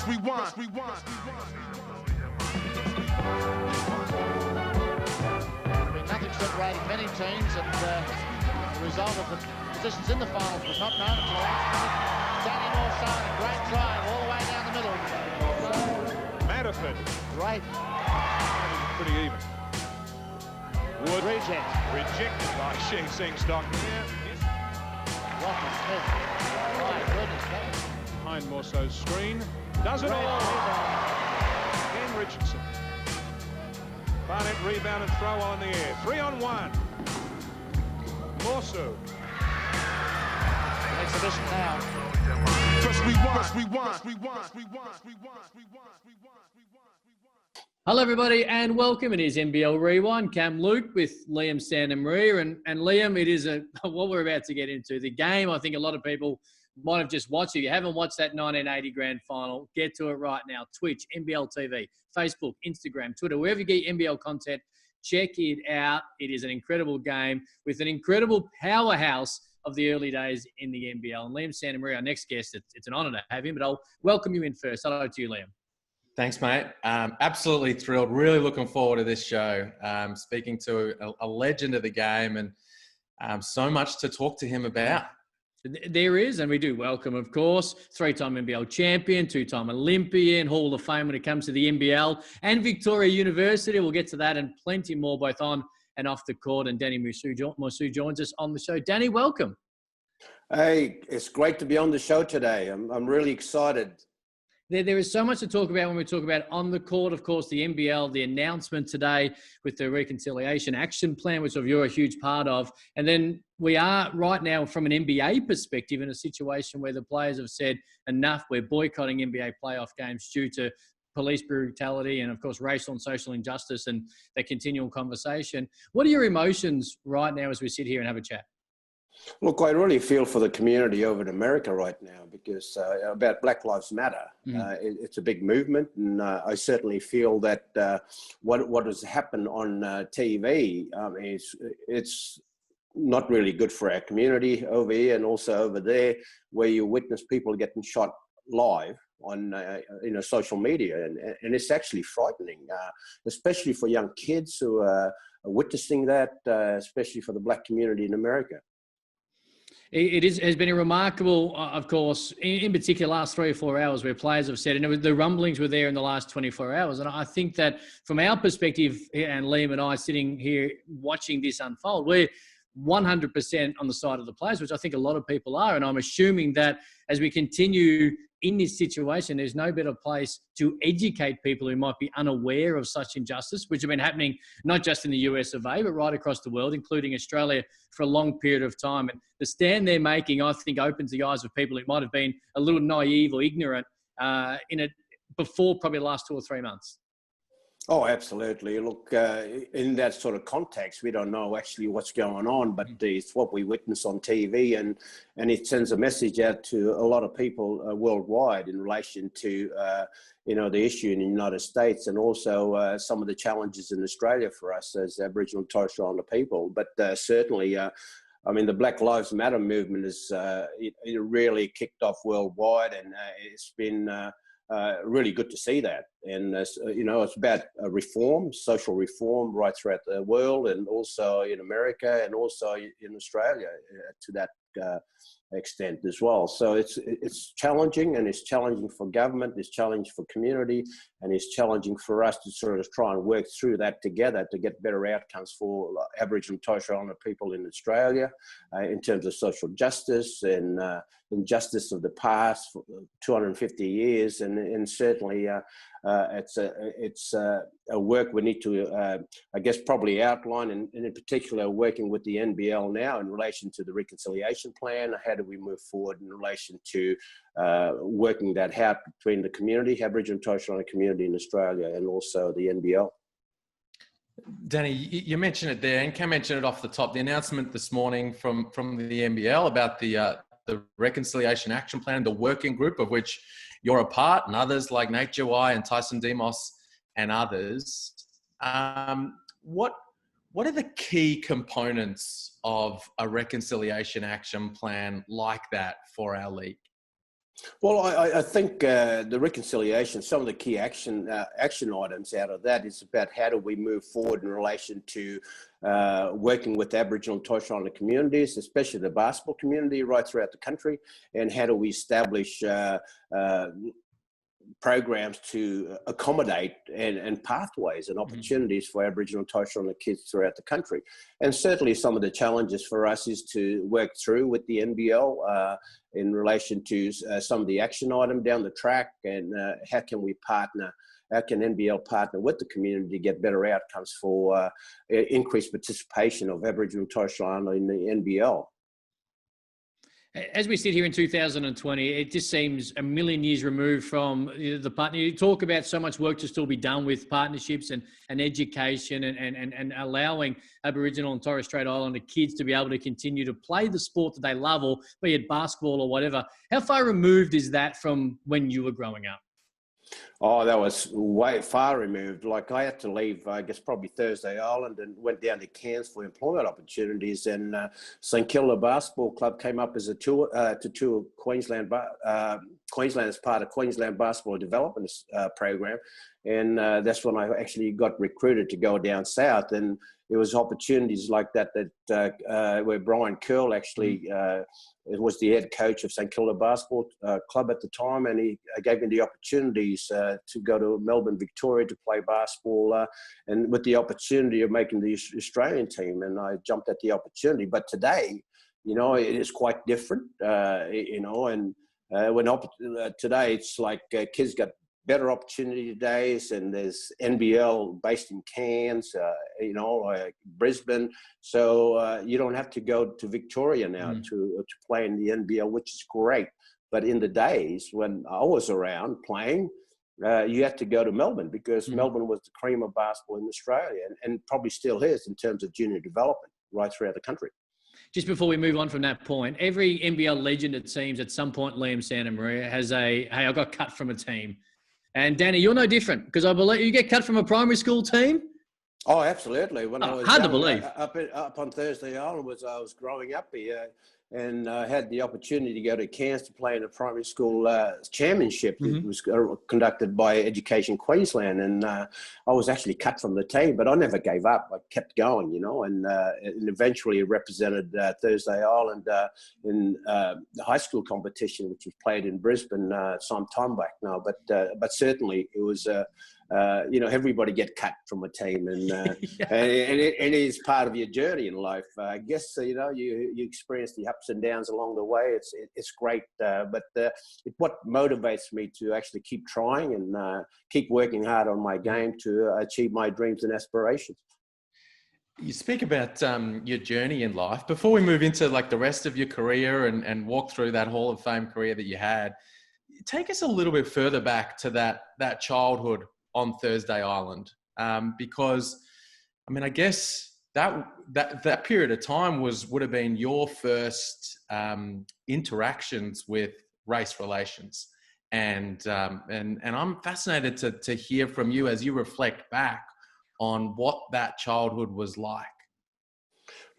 Nothing separating many teams, and the result of the positions in the finals was not known until last minute. Danny Morseu, a great try all the way down the middle. Madison. Great. Pretty even. Wood. Rejected by Sing Stock. Rocky Smith. My goodness, that was... Behind Morseu's screen. Does it all. Ken Richardson. Barnett rebound and throw on the air. 3-on-1. Morseu. Exhibition now. Hello, everybody, and welcome. It is NBL Rewind. Cam Luke with Liam Santamaria. And Liam, it is what we're about to get into. The game, I think a lot of people might have just watched. If you haven't watched that 1980 grand final, get to it right now. Twitch, NBL TV, Facebook, Instagram, Twitter, wherever you get NBL content, check it out. It is an incredible game with an incredible powerhouse of the early days in the NBL. And Liam Santamaria, our next guest, it's an honour to have him, but I'll welcome you in first. Hello to you, Liam. Thanks, mate. Absolutely thrilled. Really looking forward to this show. Speaking to a legend of the game, and so much to talk to him about. There is, and we do welcome, of course, three-time NBL champion, two-time Olympian, Hall of Fame when it comes to the NBL, and Victoria University. We'll get to that and plenty more, both on and off the court. And Danny Morseu joins us on the show. Danny, welcome. Hey, it's great to be on the show today. I'm really excited. There is so much to talk about when we talk about on the court. Of course, the NBL, the announcement today with the Reconciliation Action Plan, which you're a huge part of. And then we are right now from an NBA perspective in a situation where the players have said enough. We're boycotting NBA playoff games due to police brutality and, of course, racial and social injustice and that continual conversation. What are your emotions right now as we sit here and have a chat? Look, I really feel for the community over in America right now because about Black Lives Matter. It's a big movement, and I certainly feel that what has happened on TV it's not really good for our community over here and also over there, where you witness people getting shot live on social media, and it's actually frightening, especially for young kids who are witnessing that, especially for the Black community in America. It has been a remarkable, of course, in particular, last 3 or 4 hours where players have said, and the rumblings were there in the last 24 hours. And I think that from our perspective, and Liam and I sitting here watching this unfold, we're 100% on the side of the players, which I think a lot of people are. And I'm assuming that as we continue in this situation, there's no better place to educate people who might be unaware of such injustice, which have been happening not just in the US of A, but right across the world, including Australia, for a long period of time. And the stand they're making, I think, opens the eyes of people who might have been a little naive or ignorant before probably the last 2 or 3 months. Oh, absolutely. Look, in that sort of context, we don't know actually what's going on, but it's what we witness on TV, and it sends a message out to a lot of people worldwide in relation to, the issue in the United States, and also some of the challenges in Australia for us as Aboriginal and Torres Strait Islander people. But certainly, the Black Lives Matter movement is it really kicked off worldwide, and it's been really good to see that. And, it's about reform, social reform right throughout the world, and also in America and also in Australia to that extent as well. So it's challenging, and it's challenging for government, it's challenging for community, and it's challenging for us to sort of try and work through that together to get better outcomes for Aboriginal and Torres Strait Islander people in Australia in terms of social justice and injustice of the past for 250 years, and certainly it's a work we need to, probably outline, and in particular working with the NBL now in relation to the reconciliation plan. How do we move forward in relation to working that out between the community, Aboriginal and Torres Strait Islander community in Australia, and also the NBL? Danny, you mentioned it there, and Cam mentioned it off the top. The announcement this morning from the NBL about the Reconciliation Action Plan, the working group of which you're a part, and others like Nate Jawai and Tyson Demos and others. What are the key components of a reconciliation action plan like that for our league? Well, I think the reconciliation, some of the key action items out of that is about how do we move forward in relation to working with Aboriginal and Torres Strait Islander communities, especially the basketball community right throughout the country, and how do we establish programs to accommodate and pathways and opportunities for Aboriginal and Torres Strait Islander kids throughout the country. And certainly some of the challenges for us is to work through with the NBL in relation to some of the action item down the track, and how can we partner, how can NBL partner with the community to get better outcomes for increased participation of Aboriginal and Torres Strait Islander in the NBL. As we sit here in 2020, it just seems a million years removed from the partner. You talk about so much work to still be done with partnerships and education and allowing Aboriginal and Torres Strait Islander kids to be able to continue to play the sport that they love, or be it basketball or whatever. How far removed is that from when you were growing up? Oh, that was way far removed. Like, I had to leave, I guess, probably Thursday Island and went down to Cairns for employment opportunities. And St Kilda Basketball Club came up as a tour to tour Queensland as part of Queensland Basketball Development Program. And that's when I actually got recruited to go down south. And it was opportunities like that where Brian Curl actually was the head coach of St Kilda Basketball Club at the time, and he gave me the opportunities to go to Melbourne, Victoria to play basketball, and with the opportunity of making the Australian team, and I jumped at the opportunity. But today, you know, it is quite different, you know, and today it's like kids got better opportunity days, and there's NBL based in Cairns, you know, Brisbane. So you don't have to go to Victoria now to play in the NBL, which is great. But in the days when I was around playing, you had to go to Melbourne, because Melbourne was the cream of basketball in Australia, and probably still is in terms of junior development right throughout the country. Just before we move on from that point, every NBL legend, it seems, at some point, Liam Santamaria has hey, I got cut from a team. And Danny, you're no different, because I believe you get cut from a primary school team. Oh, absolutely. When I was hard young, to believe. Up on Thursday Island, I was growing up here, and I had the opportunity to go to Cairns to play in a primary school championship. It was conducted by Education Queensland, and I was actually cut from the team, but I never gave up. I kept going, you know, and eventually represented Thursday Island in the high school competition, which was played in Brisbane some time back now. But certainly it was. You know, everybody get cut from a team, and it is part of your journey in life. I guess, you know, you experience the ups and downs along the way. It's great, but what motivates me to actually keep trying and keep working hard on my game to achieve my dreams and aspirations. You speak about your journey in life. Before we move into like the rest of your career and walk through that Hall of Fame career that you had, take us a little bit further back to that childhood on Thursday Island, because I mean, I guess that period of time would have been your first interactions with race relations, and I'm fascinated to hear from you as you reflect back on what that childhood was like.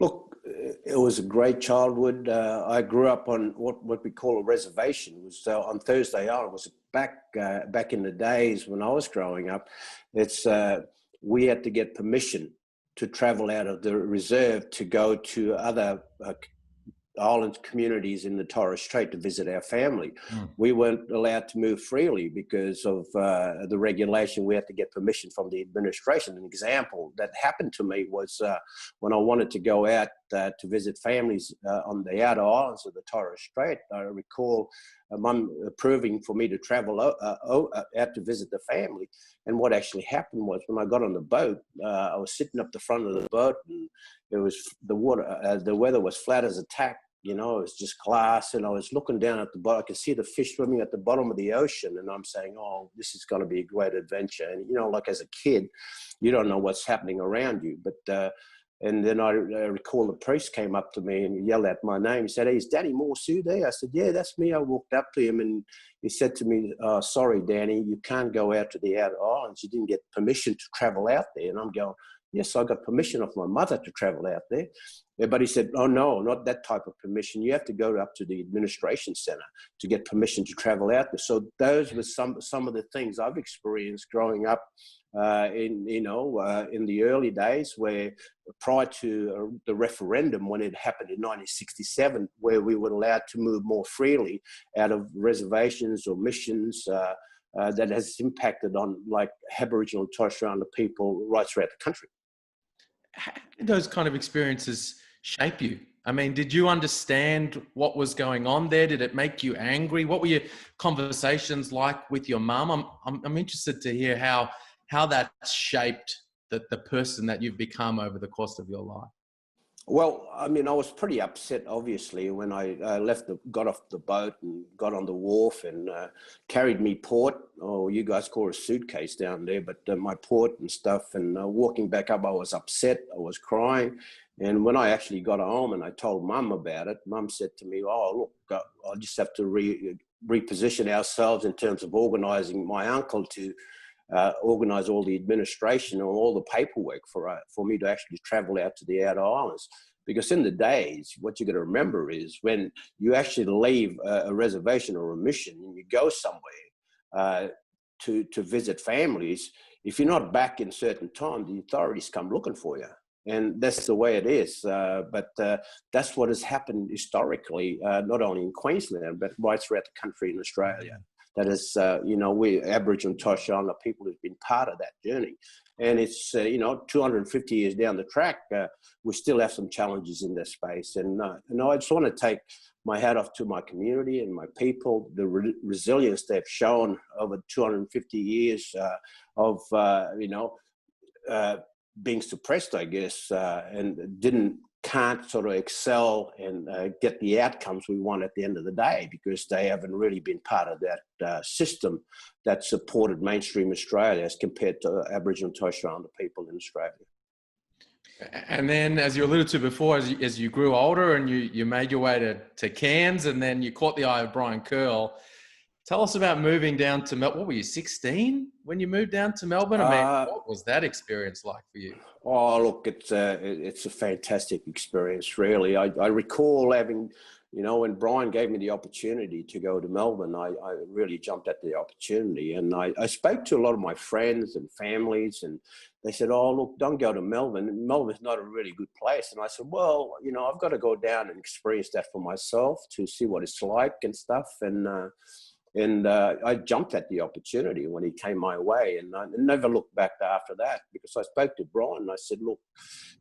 Look, it was a great childhood. I grew up on what we call a reservation. It was on Thursday Island. It was back in the days when I was growing up. It's we had to get permission to travel out of the reserve to go to other island communities in the Torres Strait to visit our family. We weren't allowed to move freely because of the regulation. We had to get permission from the administration. An example that happened to me was when I wanted to go out to visit families on the outer islands of the Torres Strait. I recall Mum approving for me to travel out to visit the family. And what actually happened was, when I got on the boat, I was sitting up the front of the boat, and it was the weather was flat as a tack. You know, it was just glass, and I was looking down at the bottom. I could see the fish swimming at the bottom of the ocean, and I'm saying, oh, this is going to be a great adventure. And, you know, like as a kid, you don't know what's happening around you. But and then I recall the priest came up to me and yelled out my name. He said, hey, is Danny Morseu there? I said, yeah, that's me. I walked up to him, and he said to me, oh, sorry, Danny, you can't go out to the outer islands. You didn't get permission to travel out there. And I'm going, Yes, I got permission of my mother to travel out there. Yeah, but he said, oh, no, not that type of permission. You have to go up to the administration centre to get permission to travel out there. So those were some of the things I've experienced growing up in the early days, where prior to the referendum, when it happened in 1967, where we were allowed to move more freely out of reservations or missions, that has impacted on like Aboriginal and Torres Strait Islander people right throughout the country. How did those kind of experiences shape you? I mean, did you understand what was going on there? Did it make you angry? What were your conversations like with your mum? I'm interested to hear how that shaped the person that you've become over the course of your life. Well, I mean, I was pretty upset, obviously, when I got off the boat and got on the wharf and carried me port, or you guys call it a suitcase down there, but my port and stuff. And walking back up, I was upset. I was crying. And when I actually got home and I told Mum about it, Mum said to me, oh, look, I'll just have to reposition ourselves in terms of organising my uncle to organise all the administration and all the paperwork for me to actually travel out to the outer islands. Because in the days, what you got to remember is when you actually leave a reservation or a mission and you go somewhere to visit families, if you're not back in certain time, the authorities come looking for you. And that's the way it is. But that's what has happened historically, not only in Queensland, but right throughout the country in Australia. That is, we Aboriginal and Torres Strait Islander people have been part of that journey. And it's, 250 years down the track, we still have some challenges in this space. And I just want to take my hat off to my community and my people, the resilience they've shown over 250 years of, being suppressed, I guess, and can't sort of excel and get the outcomes we want at the end of the day, because they haven't really been part of that system that supported mainstream Australia as compared to Aboriginal and Torres Strait Islander people in Australia. And then, as you alluded to before, as you grew older and you made your way to Cairns, and then you caught the eye of Brian Curl. Tell us about moving down to Melbourne. What were you, 16 when you moved down to Melbourne? I mean, what was that experience like for you? Oh, look, it's a fantastic experience, really. I recall having, when Brian gave me the opportunity to go to Melbourne, I really jumped at the opportunity. And I spoke to a lot of my friends and families, and they said, oh, look, don't go to Melbourne. Melbourne's not a really good place. And I said, well, I've got to go down and experience that for myself to see what it's like and stuff. And I jumped at the opportunity when he came my way, and I never looked back after that, because I spoke to Brian and I said, look,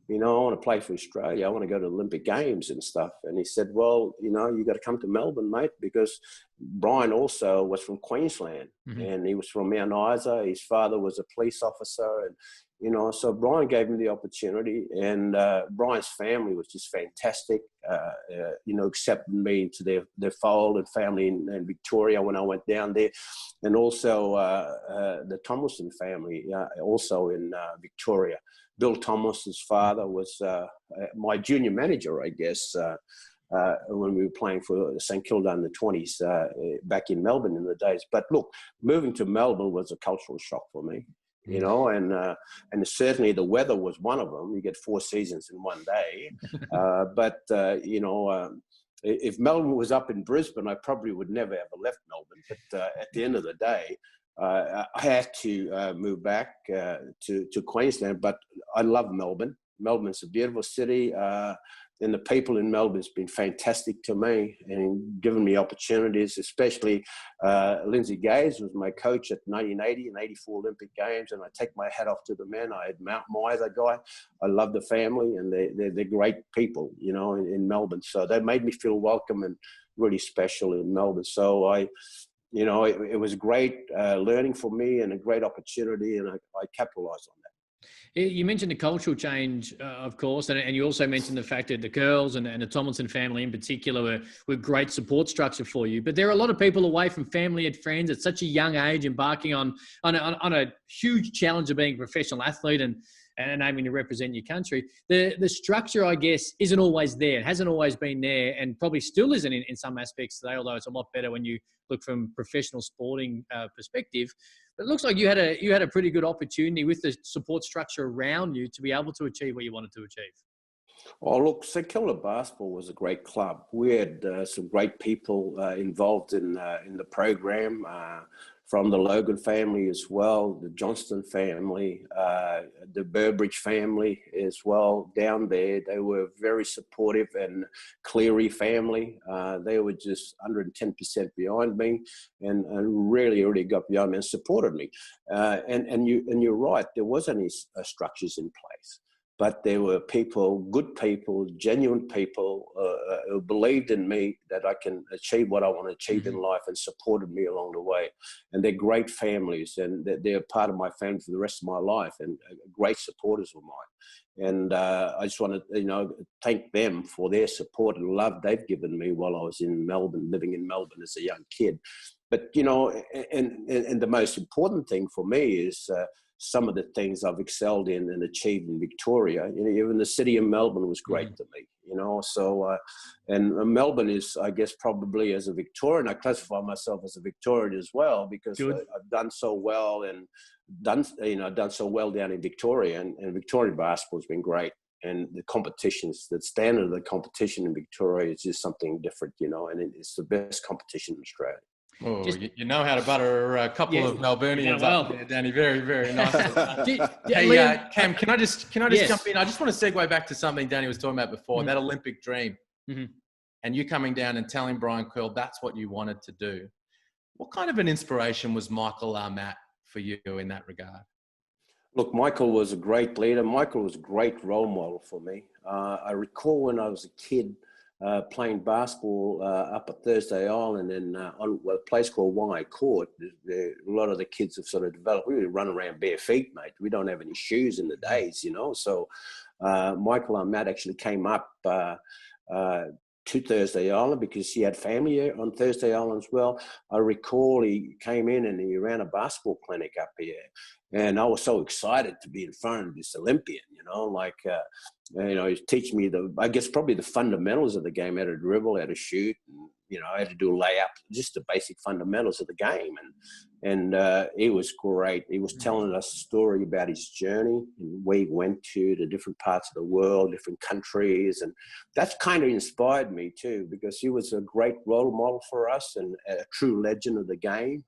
I want to play for Australia. I want to go to the Olympic Games and stuff. And he said, well, you got to come to Melbourne, mate, because Brian also was from Queensland, and he was from Mount Isa. His father was a police officer, and so Brian gave me the opportunity, and Brian's family was just fantastic, accepting me into their fold and family in Victoria when I went down there. And also the Tomlinson family, also in Victoria. Bill Thomas's father was my junior manager, I guess, when we were playing for St Kilda in the 20s back in Melbourne in the days. But look, moving to Melbourne was a cultural shock for me. And certainly the weather was one of them. You get 4 seasons in one day. But if Melbourne was up in Brisbane, I probably would never ever left Melbourne. But at the end of the day, I had to move back to Queensland. But I love Melbourne. Melbourne's a beautiful city. And the people in Melbourne's been fantastic to me and given me opportunities, especially Lindsay Gaze was my coach at 1980 and 84 Olympic Games, and I take my hat off to the man. I had Mount Myer, guy. I love the family, and they're great people, in Melbourne. So they made me feel welcome and really special in Melbourne. So it was great learning for me and a great opportunity, and I capitalised on that. You mentioned the cultural change, of course, and you also mentioned the fact that the Curls and the Tomlinson family in particular were great support structure for you. But there are a lot of people away from family and friends at such a young age, embarking on a huge challenge of being a professional athlete and aiming to represent your country. The structure, I guess, isn't always there. It hasn't always been there, and probably still isn't in some aspects today, although it's a lot better when you look from professional sporting perspective. It looks like you had a pretty good opportunity with the support structure around you to be able to achieve what you wanted to achieve. Oh, look, St Kilda Basketball was a great club. We had some great people involved in the program, from the Logan family as well, the Johnston family, the Burbridge family as well down there. They were very supportive, and Cleary family. They were just 110% behind me, and really got behind me and supported me. And you're right, there wasn't any structures in place. But there were people, good people, genuine people who believed in me that I can achieve what I want to achieve in life, and supported me along the way. And they're great families, and they're part of my family for the rest of my life, and great supporters of mine. And I just want to, thank them for their support and love they've given me while I was in Melbourne, living in Melbourne as a young kid. But, and the most important thing for me is some of the things I've excelled in and achieved in Victoria. Even the city of Melbourne was great to me, So, and Melbourne is, I guess, probably as a Victorian, I classify myself as a Victorian as well, because I've done so well and done so well down in Victoria, and Victorian basketball has been great. And the competitions, the standard of the competition in Victoria is just something different, and it's the best competition in Australia. Oh, you know how to butter a couple of Melburnians up there, Danny. Very, very nice. Hey, Cam, can I just jump in? I just want to segue back to something Danny was talking about before, that Olympic dream. And you coming down and telling Brian Curl that's what you wanted to do. What kind of an inspiration was Michael Armat for you in that regard? Look, Michael was a great leader. Michael was a great role model for me. I recall when I was a kid, playing basketball up at Thursday Island and on a place called Jawai Court. A lot of the kids have sort of developed. We run around bare feet, mate. We don't have any shoes in the days, So Michael Armat actually came up to Thursday Island because he had family on Thursday Island as well. I recall he came in and he ran a basketball clinic up here. And I was so excited to be in front of this Olympian, he's teaching me probably the fundamentals of the game, how to dribble, how to shoot, and, how to do a layup, just the basic fundamentals of the game. And it was great. He was telling us a story about his journey and where he went to the different parts of the world, different countries. And that's kind of inspired me too, because he was a great role model for us and a true legend of the game.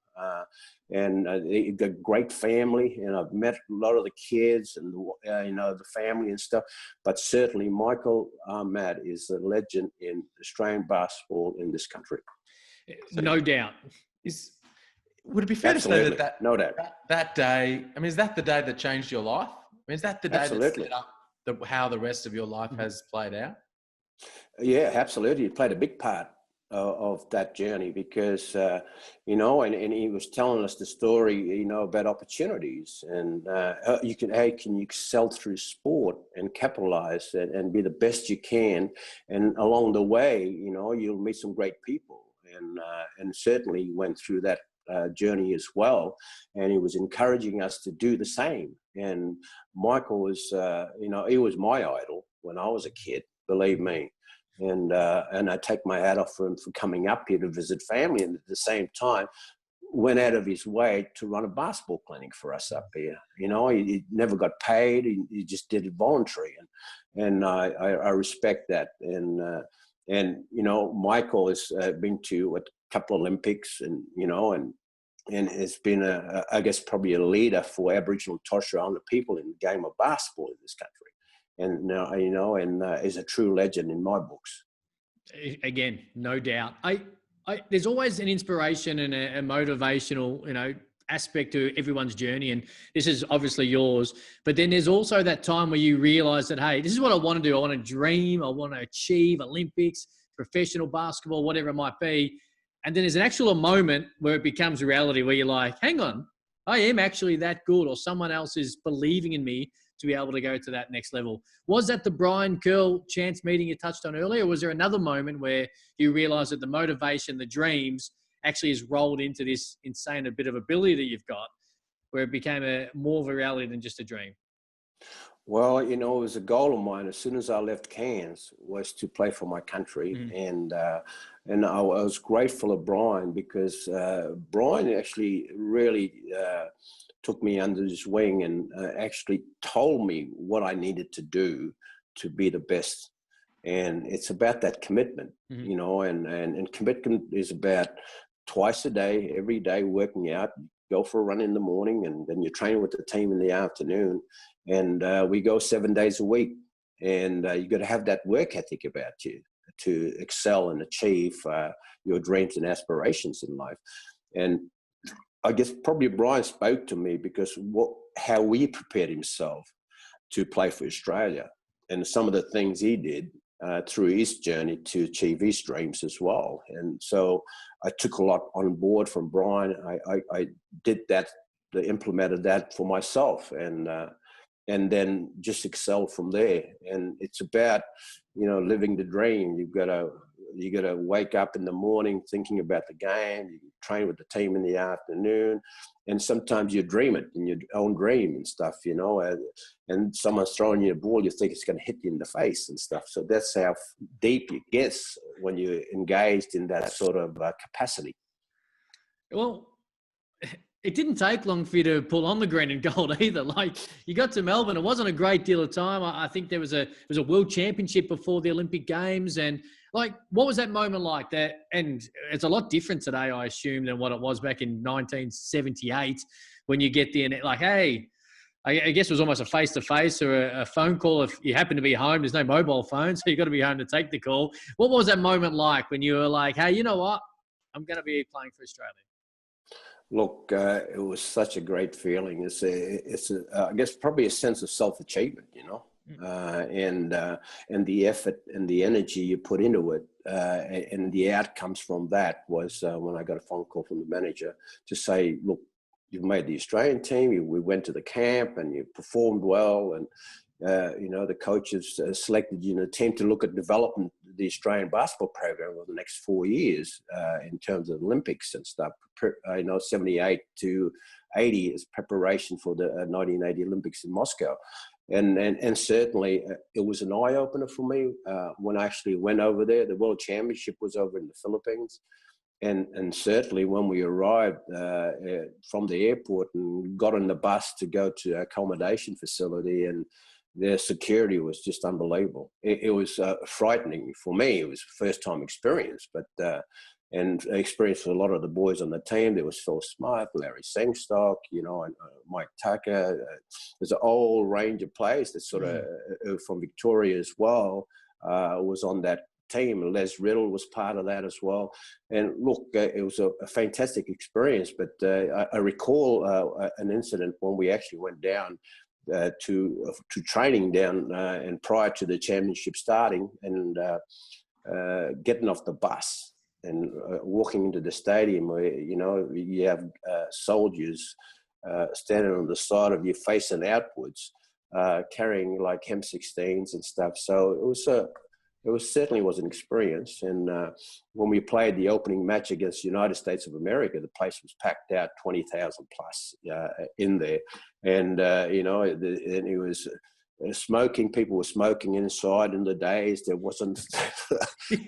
And he got a great family, and I've met a lot of the kids and the family and stuff. But certainly, Michael Armat is a legend in Australian basketball in this country. No doubt. Would it be fair to say that no doubt that day? I mean, is that the day that changed your life? I mean, is that the day that set up how the rest of your life has played out? Yeah, absolutely. It played a big part of that journey because, and he was telling us the story, about opportunities and how can you excel through sport and capitalize and be the best you can. And along the way, you'll meet some great people and certainly went through that journey as well. And he was encouraging us to do the same. And Michael was, he was my idol when I was a kid, believe me. And I take my hat off for him for coming up here to visit family, and at the same time went out of his way to run a basketball clinic for us up here. He never got paid. He just did it voluntary, and I respect that. And Michael has been to a couple of Olympics, and has been I guess probably a leader for Aboriginal and Torres Strait Islander people in the game of basketball in this country. And is a true legend in my books. Again, no doubt. There's always an inspiration and a motivational, aspect to everyone's journey, and this is obviously yours. But then there's also that time where you realize that, hey, this is what I want to do. I want to dream. I want to achieve Olympics, professional basketball, whatever it might be. And then there's an actual moment where it becomes reality, where you're like, hang on, I am actually that good, or someone else is believing in me to be able to go to that next level. Was that the Brian Curl chance meeting you touched on earlier? Or was there another moment where you realized that the motivation, the dreams actually has rolled into this insane bit of ability that you've got, where it became more of a reality than just a dream? Well, you know, it was a goal of mine as soon as I left Cairns was to play for my country. And I was grateful of Brian because Brian actually really took me under his wing and actually told me what I needed to do to be the best. And it's about that commitment, you know, and commitment is about twice a day, every day working out. Go for a run in the morning and then you train with the team in the afternoon. And we go 7 days a week. And you got to have that work ethic about you to excel and achieve your dreams and aspirations in life. And I guess probably Brian spoke to me because how he prepared himself to play for Australia and some of the things he did through his journey to achieve his dreams as well. And so I took a lot on board from Brian. I did that, implemented that for myself, and then just excel from there. And it's about, you know, living the dream. You got to wake up in the morning thinking about the game. You train with the team in the afternoon, and sometimes you dream it in your own dream and stuff, you know. And someone's throwing you a ball, you think it's going to hit you in the face and stuff. So that's how deep it gets when you're engaged in that sort of capacity. Well, it didn't take long for you to pull on the green and gold either. Like, you got to Melbourne, it wasn't a great deal of time. I think there was a world championship before the Olympic Games. And like, what was that moment like? That, and it's a lot different today, I assume, than what it was back in 1978 when you get there and like, hey, I guess it was almost a face-to-face or a phone call. If you happen to be home, there's no mobile phone, so you've got to be home to take the call. What was that moment like when you were like, hey, you know what? I'm going to be playing for Australia? Look, it was such a great feeling. It's I guess probably a sense of self-achievement, you know, and the effort and the energy you put into it, and the outcomes from that was when I got a phone call from the manager to say, look, you've made the Australian team. We went to the camp and you performed well, and you know, the coaches selected you in a team to look at developing the Australian basketball program over the next 4 years in terms of Olympics and stuff. You know, 78 to 80 is preparation for the 1980 Olympics in Moscow. And certainly it was an eye-opener for me when I actually went over there. The World Championship was over in the Philippines. And certainly when we arrived from the airport and got on the bus to go to our accommodation facility, and their security was just unbelievable. It was frightening for me. It was a first-time experience, but and experience for a lot of the boys on the team. There was Phil Smith, Larry Sengstock, you know, and Mike Tucker. There's a whole range of players that sort of from Victoria as well was on that team. Les Riddle was part of that as well. And look, it was a fantastic experience. But I recall an incident when we actually went down to training down and prior to the championship starting, and getting off the bus and walking into the stadium where, you know, you have soldiers standing on the side of you facing outwards, carrying like M16s and stuff. So it certainly was an experience. And when we played the opening match against the United States of America, the place was packed out, 20,000 plus in there. And, you know, and it was smoking. People were smoking inside in the days. There wasn't,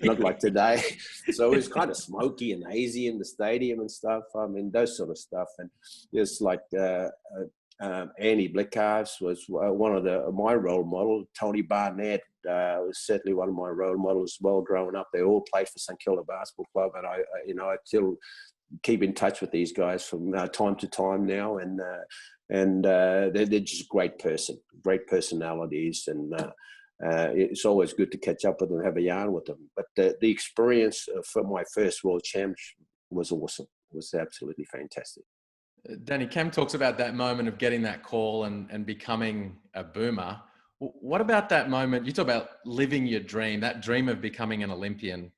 not like today. So it was kind of smoky and hazy in the stadium and stuff. I mean, those sort of stuff. And it's like Andy Blickhurst was one of my role models. Tony Barnett was certainly one of my role models as well growing up. They all played for St Kilda Basketball Club, and I still keep in touch with these guys from time to time now, and they're just great personalities, and it's always good to catch up with them, have a yarn with them. But the experience for my first World Championship was awesome. It was absolutely fantastic. Danny, Cam talks about that moment of getting that call and becoming a boomer. What about that moment? You talk about living your dream, that dream of becoming an Olympian.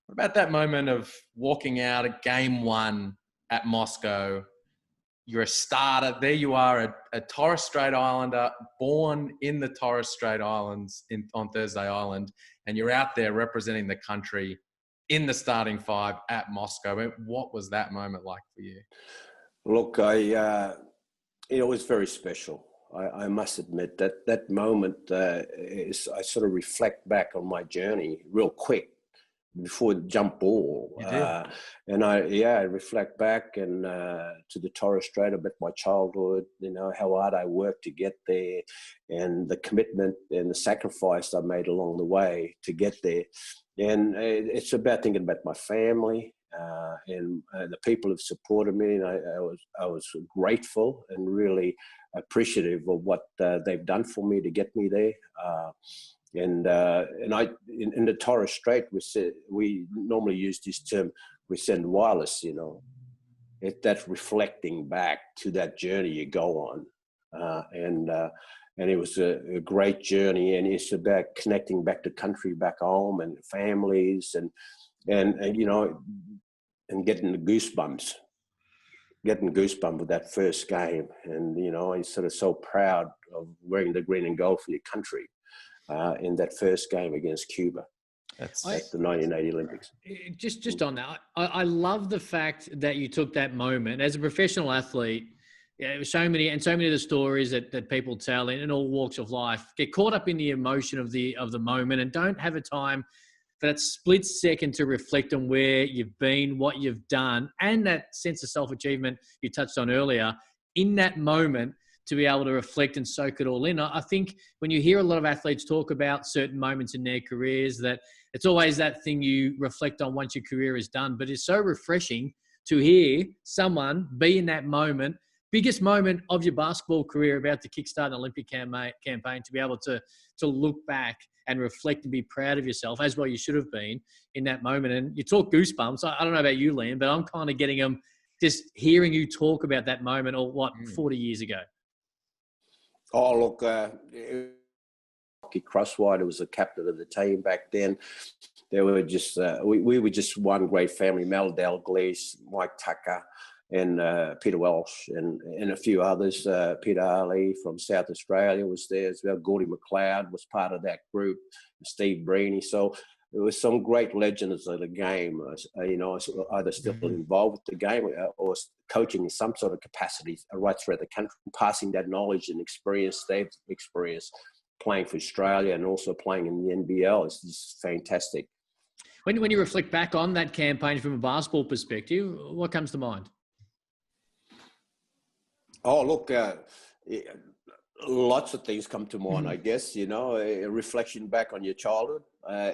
What about that moment of walking out at game one at Moscow? You're a starter. There you are, a Torres Strait Islander, born in the Torres Strait Islands on Thursday Island, and you're out there representing the country in the starting five at Moscow. What was that moment like for you? Look, it was very special. I must admit that that moment is, I sort of reflect back on my journey real quick before the jump ball. And I reflect back and to the Torres Strait about my childhood, you know, how hard I worked to get there and the commitment and the sacrifice I made along the way to get there. And it's about thinking about my family and the people who've supported me. And I was grateful and really appreciative of what they've done for me to get me there. And I in the Torres Strait, we normally use this term, we send wireless, you know. That's reflecting back to that journey you go on. And it was a great journey, and it's about connecting back to country back home and families and you know, and getting the goosebumps with that first game. And, you know, I'm sort of so proud of wearing the green and gold for your country. In that first game against Cuba at the 1980 Olympics. Just on that, I love the fact that you took that moment as a professional athlete. Yeah, so many of the stories that people tell in all walks of life get caught up in the emotion of the moment and don't have a time for that split second to reflect on where you've been, what you've done, and that sense of self-achievement you touched on earlier. In that moment, to be able to reflect and soak it all in. I think when you hear a lot of athletes talk about certain moments in their careers, that it's always that thing you reflect on once your career is done. But it's so refreshing to hear someone be in that moment, biggest moment of your basketball career, about to kickstart an Olympic campaign, to be able to look back and reflect and be proud of yourself, as well you should have been in that moment. And you talk goosebumps. I don't know about you, Liam, but I'm kind of getting them just hearing you talk about that moment, or 40 years ago. Oh, look, Crosswhite was the captain of the team back then. They were just, we were just one great family. Mel Dalglish, Mike Tucker, and Peter Welsh, and a few others. Peter Ali from South Australia was there as well. Gordy McLeod was part of that group. Steve Breeny. So there was some great legends of the game, you know, either still involved with the game or coaching in some sort of capacity right throughout the country, passing that knowledge and experience they've experienced playing for Australia and also playing in the NBL. It's just fantastic. When you reflect back on that campaign from a basketball perspective, what comes to mind? Oh, look, lots of things come to mind, I guess. You know, a reflection back on your childhood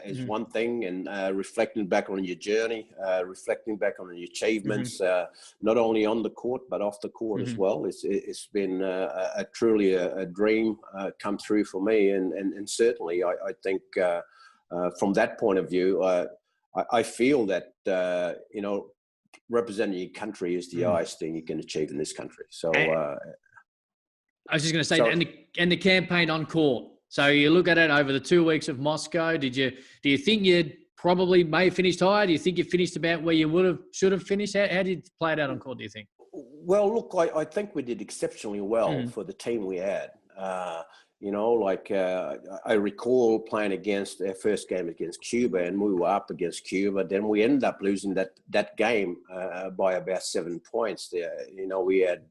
is one thing, and reflecting back on your journey, reflecting back on your achievements, not only on the court but off the court as well. It's been truly a dream come true for me, and certainly I think from that point of view, I feel that you know, representing your country is the highest thing you can achieve in this country. So. I was just going to say, and the campaign on court. So you look at it over the 2 weeks of Moscow. Do you think you probably may have finished higher? Do you think you finished about where you should have finished? How did it play it out on court, do you think? Well, look, I think we did exceptionally well for the team we had. You know, like I recall playing against our first game against Cuba, and we were up against Cuba. Then we ended up losing that game by about 7 points. There, you know, we had.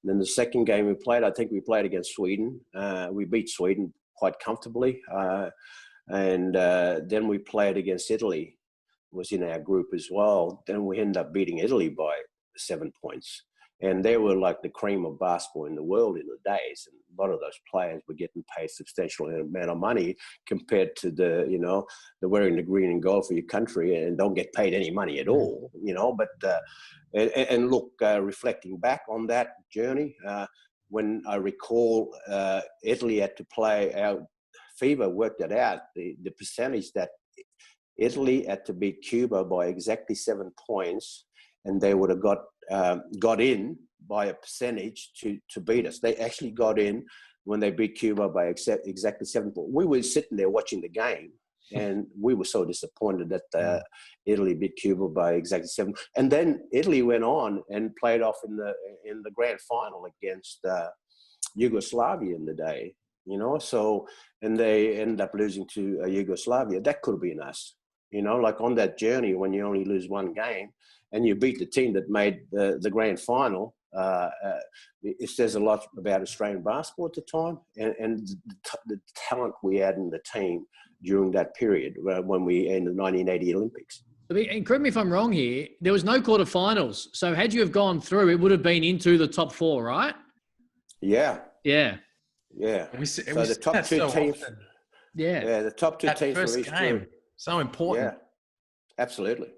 Then the second game we played, I think we played against Sweden. We beat Sweden quite comfortably, and then we played against Italy. Was in our group as well. Then we ended up beating Italy by 7 points. And they were like the cream of basketball in the world in the days. And a lot of those players were getting paid substantial amount of money compared to the, you know, the wearing the green and gold for your country and don't get paid any money at all, you know. But, and look, reflecting back on that journey, when I recall Italy had to play, our FIBA worked it out, the percentage that Italy had to beat Cuba by exactly 7 points, and they would have got in by a percentage to beat us. They actually got in when they beat Cuba by exactly 7 points. We were sitting there watching the game, and we were so disappointed that Italy beat Cuba by exactly 7. And then Italy went on and played off in the grand final against Yugoslavia in the day, you know. So, and they ended up losing to Yugoslavia. That could have been us, you know, like on that journey when you only lose one game and you beat the team that made the grand final, It says a lot about Australian basketball at the time, and the talent we had in the team during that period when we in the 1980 Olympics. And correct me if I'm wrong here, there was no quarterfinals. So had you have gone through, it would have been into the top 4, right? Yeah. Yeah. Yeah. So the top two teams. Often. Yeah, the top two teams first were each game. through. So important. Yeah, absolutely.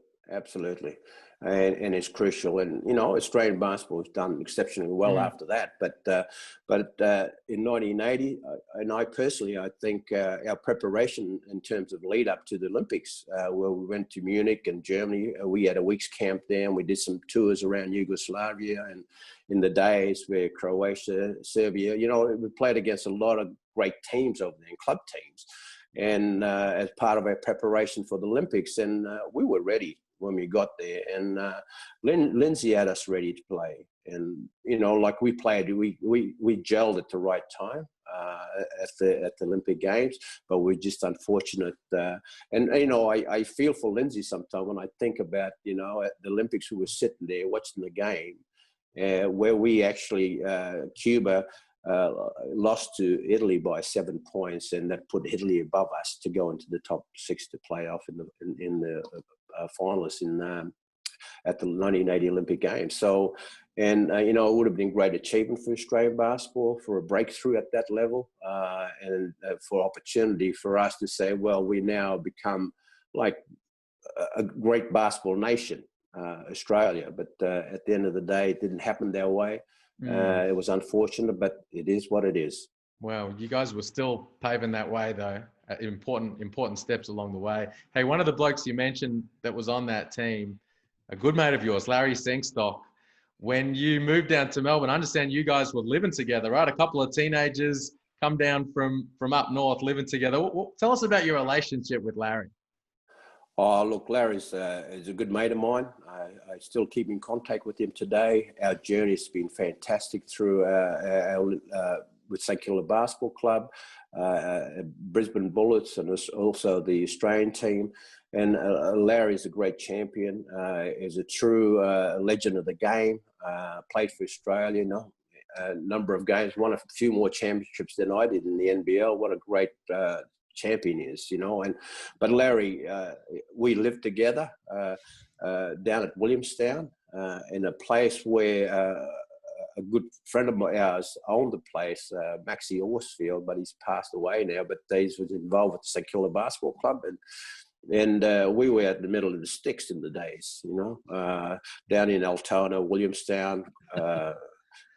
And it's crucial. And, you know, Australian basketball has done exceptionally well after that. But in 1980, and I personally, I think our preparation in terms of lead up to the Olympics, where we went to Munich and Germany, we had a week's camp there, and we did some tours around Yugoslavia and in the days where Croatia, Serbia, you know, we played against a lot of great teams over there, club teams. And as part of our preparation for the Olympics, and we were ready when we got there, and Lindsay had us ready to play, and you know, like we played, we gelled at the right time at the Olympic Games, but we're just unfortunate. And you know, I feel for Lindsay sometimes when I think about, you know, at the Olympics, we were sitting there watching the game, where we actually Cuba lost to Italy by 7 points, and that put Italy above us to go into the top 6 to play off in the finalists at the 1980 Olympic Games. So, and you know, it would have been great achievement for Australian basketball for a breakthrough at that level, and for opportunity for us to say, well, we now become like a great basketball nation, Australia. But at the end of the day, it didn't happen that way. It was unfortunate, but it is what it is. Well, you guys were still paving that way, though. Important steps along the way. Hey, one of the blokes you mentioned that was on that team, a good mate of yours, Larry Sengstock. When you moved down to Melbourne, I understand you guys were living together, right? A couple of teenagers come down from up north, living together. Tell us about your relationship with Larry. Oh, look, Larry's is a good mate of mine. I still keep in contact with him today. Our journey's been fantastic through with St Kilda Basketball Club, Brisbane Bullets, and also the Australian team. And Larry's a great champion. Is a true legend of the game. Played for Australia, you know, a number of games, won a few more championships than I did in the NBL. What a great champion is, you know. But Larry, we lived together down at Williamstown in a place where a good friend of ours owned the place, Maxie Horsfield, but he's passed away now. But he was involved with the St Kilda Basketball Club, and we were at the middle of the sticks in the days, you know, down in Altona, Williamstown,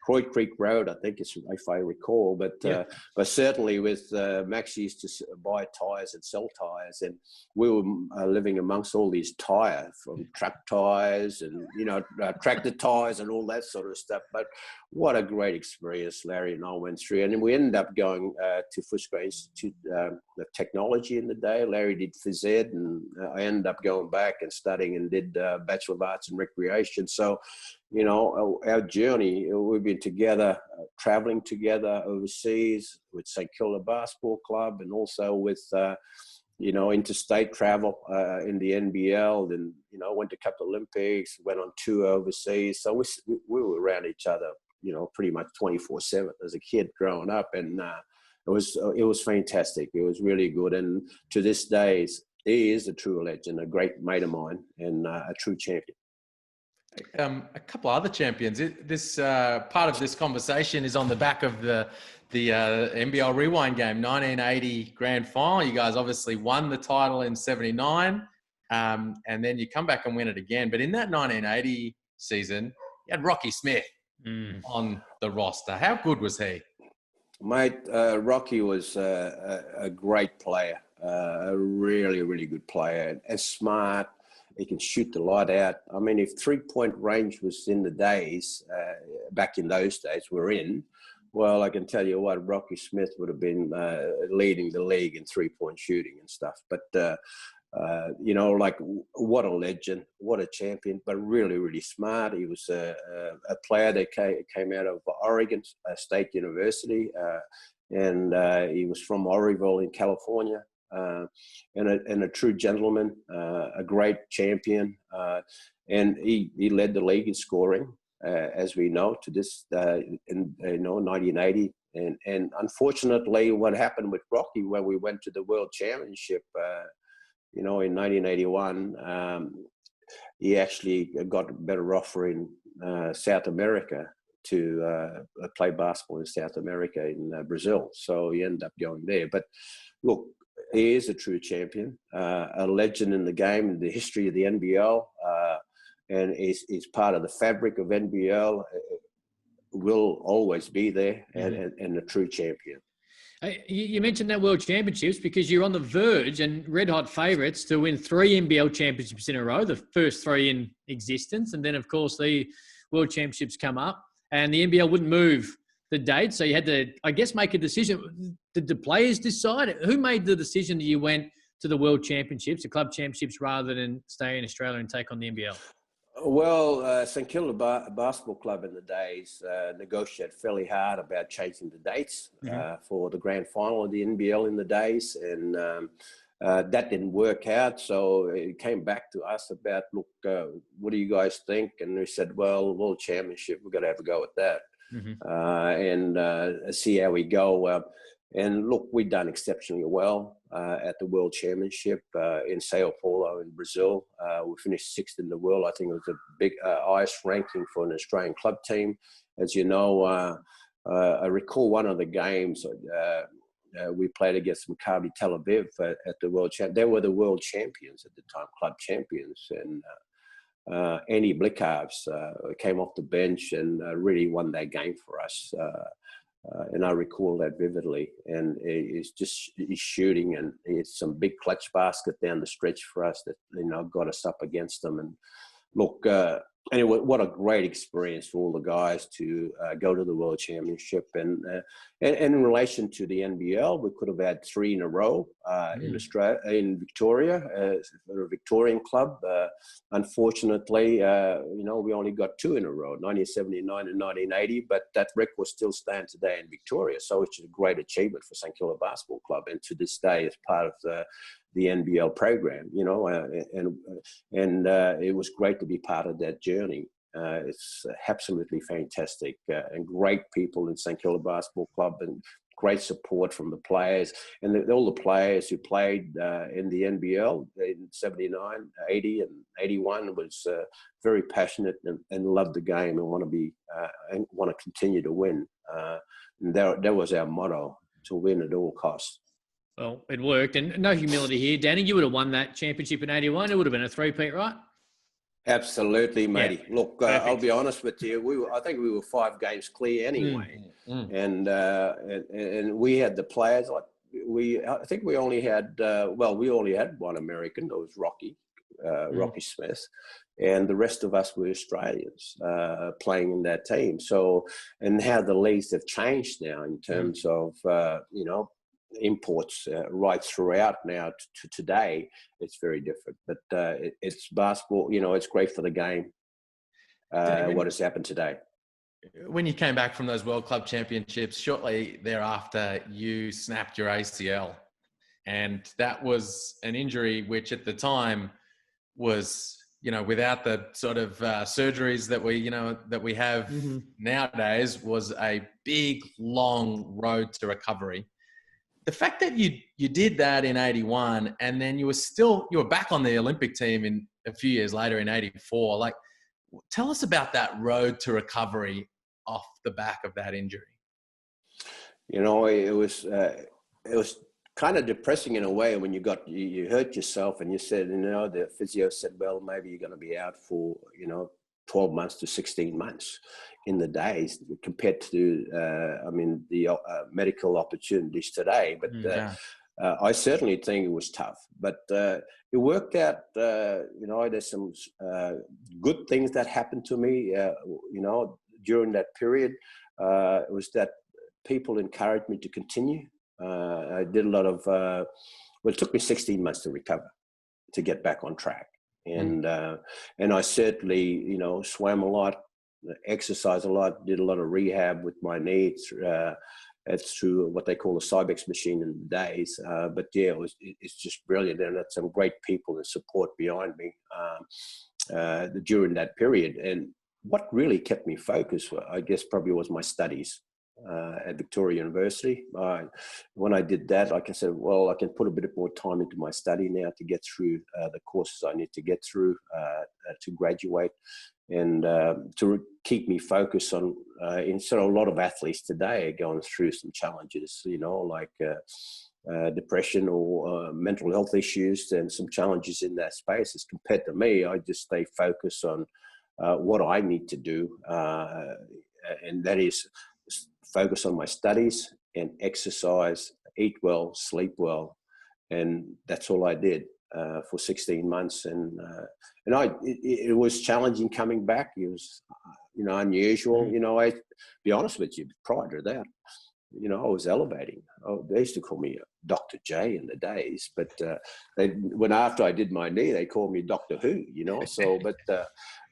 Croy Creek Road, I think it's, if I recall, but certainly with Max used to buy tyres and sell tyres, and we were living amongst all these tyres, from truck tyres and, you know, tractor tyres and all that sort of stuff. But what a great experience Larry and I went through. And then we ended up going to Footscray Institute of Technology in the day. Larry did phys ed, and I ended up going back and studying and did Bachelor of Arts in Recreation. So, you know, our journey, we've been together, traveling together overseas with St Kilda Basketball Club, and also with, you know, interstate travel in the NBL. And, you know, went to a couple of Olympics, went on tour overseas. So we were around each other, you know, pretty much 24/7 as a kid growing up. And it was fantastic. It was really good. And to this day, he is a true legend, a great mate of mine, and a true champion. A couple other champions. This part of this conversation is on the back of the NBL Rewind game, 1980 Grand Final. You guys obviously won the title in '79, and then you come back and win it again. But in that 1980 season, you had Rocky Smith on the roster. How good was he? Mate, Rocky was a great player, a really, really good player, and smart. He can shoot the light out. I mean, if three-point range was in the days, back in those days we're in, well, I can tell you what, Rocky Smith would have been leading the league in three-point shooting and stuff. But, you know, like, what a legend, what a champion, but really, really smart. He was a player that came out of Oregon State University, and he was from Oroville in California. And a true gentleman, a great champion, and he led the league in scoring. as we know, to this in 1980. And unfortunately, what happened with Rocky when we went to the World Championship, in 1981, he actually got a better offer in South America to play basketball in South America, in Brazil. So he ended up going there. But look, he is a true champion, a legend in the game, in the history of the NBL, and is part of the fabric of NBL. Will always be there, and a true champion. You mentioned that World Championships because you're on the verge and red-hot favourites to win 3 NBL championships in a row, the first 3 in existence. And then, of course, the World Championships come up and the NBL wouldn't move the date. So you had to, I guess, make a decision. Did the players decide? Who made the decision that you went to the World Championships, the club championships, rather than stay in Australia and take on the NBL? Well, St Kilda Basketball Club in the days negotiated fairly hard about changing the dates for the grand final of the NBL in the days, and that didn't work out. So it came back to us about, look, what do you guys think? And we said, well, World Championship, we've got to have a go at that, and see how we go. And look, we've done exceptionally well at the World Championship in Sao Paulo in Brazil. We finished 6th in the world. I think it was a big highest ranking for an Australian club team. As you know, I recall one of the games we played against Maccabi Tel Aviv at the World Champ. They were the world champions at the time, club champions, and Andy Blickarves came off the bench and really won that game for us. And I recall that vividly. And he's shooting, and it's some big clutch basket down the stretch for us that got us up against them. And look, anyway, what a great experience for all the guys to go to the World Championship. And in relation to the NBL, we could have had 3 in a row in Australia, in Victoria, for a Victorian club. Unfortunately, we only got 2 in a row, 1979 and 1980, but that record still stands today in Victoria. So it's a great achievement for St Kilda Basketball Club, and to this day is part of the NBL program, and it was great to be part of that journey. It's absolutely fantastic, and great people in St Kilda Basketball Club, and great support from the players, and all the players who played in the NBL in 79, 80 and 81 was very passionate and loved the game and want to continue to win. And that was our motto, to win at all costs. Well, it worked, and no humility here. Danny, you would have won that championship in 81. It would have been a 3-peat, right? Absolutely, matey. Yeah. Look, I'll be honest with you. I think we were 5 games clear anyway, and we had the players. I think we only had we only had one American. That was Rocky Smith, and the rest of us were Australians playing in that team. So, and how the leagues have changed now in terms of imports right throughout now to today, it's very different. But it's basketball, it's great for the game, what has happened today. When you came back from those World Club Championships, shortly thereafter, you snapped your ACL. And that was an injury which at the time was, without the sort of surgeries that we have nowadays, was a big, long road to recovery. The fact that you did that in 81 and then you were back on the Olympic team in a few years later in 84, like, tell us about that road to recovery off the back of that injury. It was kind of depressing in a way when you hurt yourself and you said, the physio said, well, maybe you're going to be out for, 12 months to 16 months in the days compared to, the medical opportunities today. But I certainly think it was tough, but it worked out. There's some good things that happened to me, during that period. It was that people encouraged me to continue. I did a lot of, it took me 16 months to recover, to get back on track. And I certainly, swam a lot, exercised a lot, did a lot of rehab with my knee through what they call the Cybex machine in the days. But yeah, it's just brilliant. And that's some great people and support behind me during that period. And what really kept me focused, I guess, probably was my studies at Victoria University. When I did that, like I said, well, I can put a bit more time into my study now to get through the courses I need to get through to graduate, and to keep me focused on, instead of a lot of athletes today are going through some challenges, you know, like depression or mental health issues, and some challenges in that space. As compared to me, I just stay focused on what I need to do, and that is focus on my studies and exercise, eat well, sleep well, and that's all I did for 16 months. And it was challenging coming back. It was, you know, unusual. You know, I be honest with you, prior to that, you know, I was elevating. They used to call me Dr. J in the days, but when after I did my knee, they called me Doctor Who, you know. So, but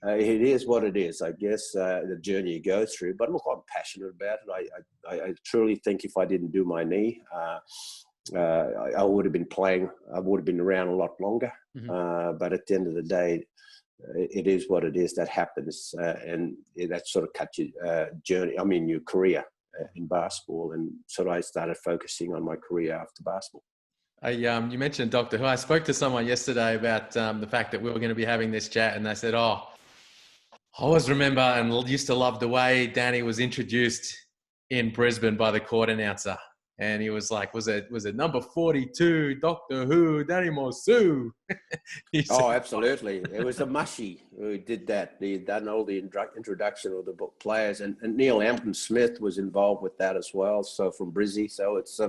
it is what it is, I guess, the journey you go through. But look, I'm passionate about it. I truly think if I didn't do my knee, I would have been playing. I would have been around a lot longer. But at the end of the day, it is what it is. That happens, and that sort of cut your journey. I mean, your career in basketball, and so I started focusing on my career after basketball. You mentioned Doctor Who. I spoke to someone yesterday about the fact that we were going to be having this chat, and they said, "Oh, I always remember and used to love the way Danny was introduced in Brisbane by the court announcer." And he was like, was it number 42, Doctor Who, Danny Morseu? Oh, absolutely. It was the Mushy who did that. He done all the introduction of the book players, and Neil Hampton-Smith was involved with that as well. So from Brizzy. So it's,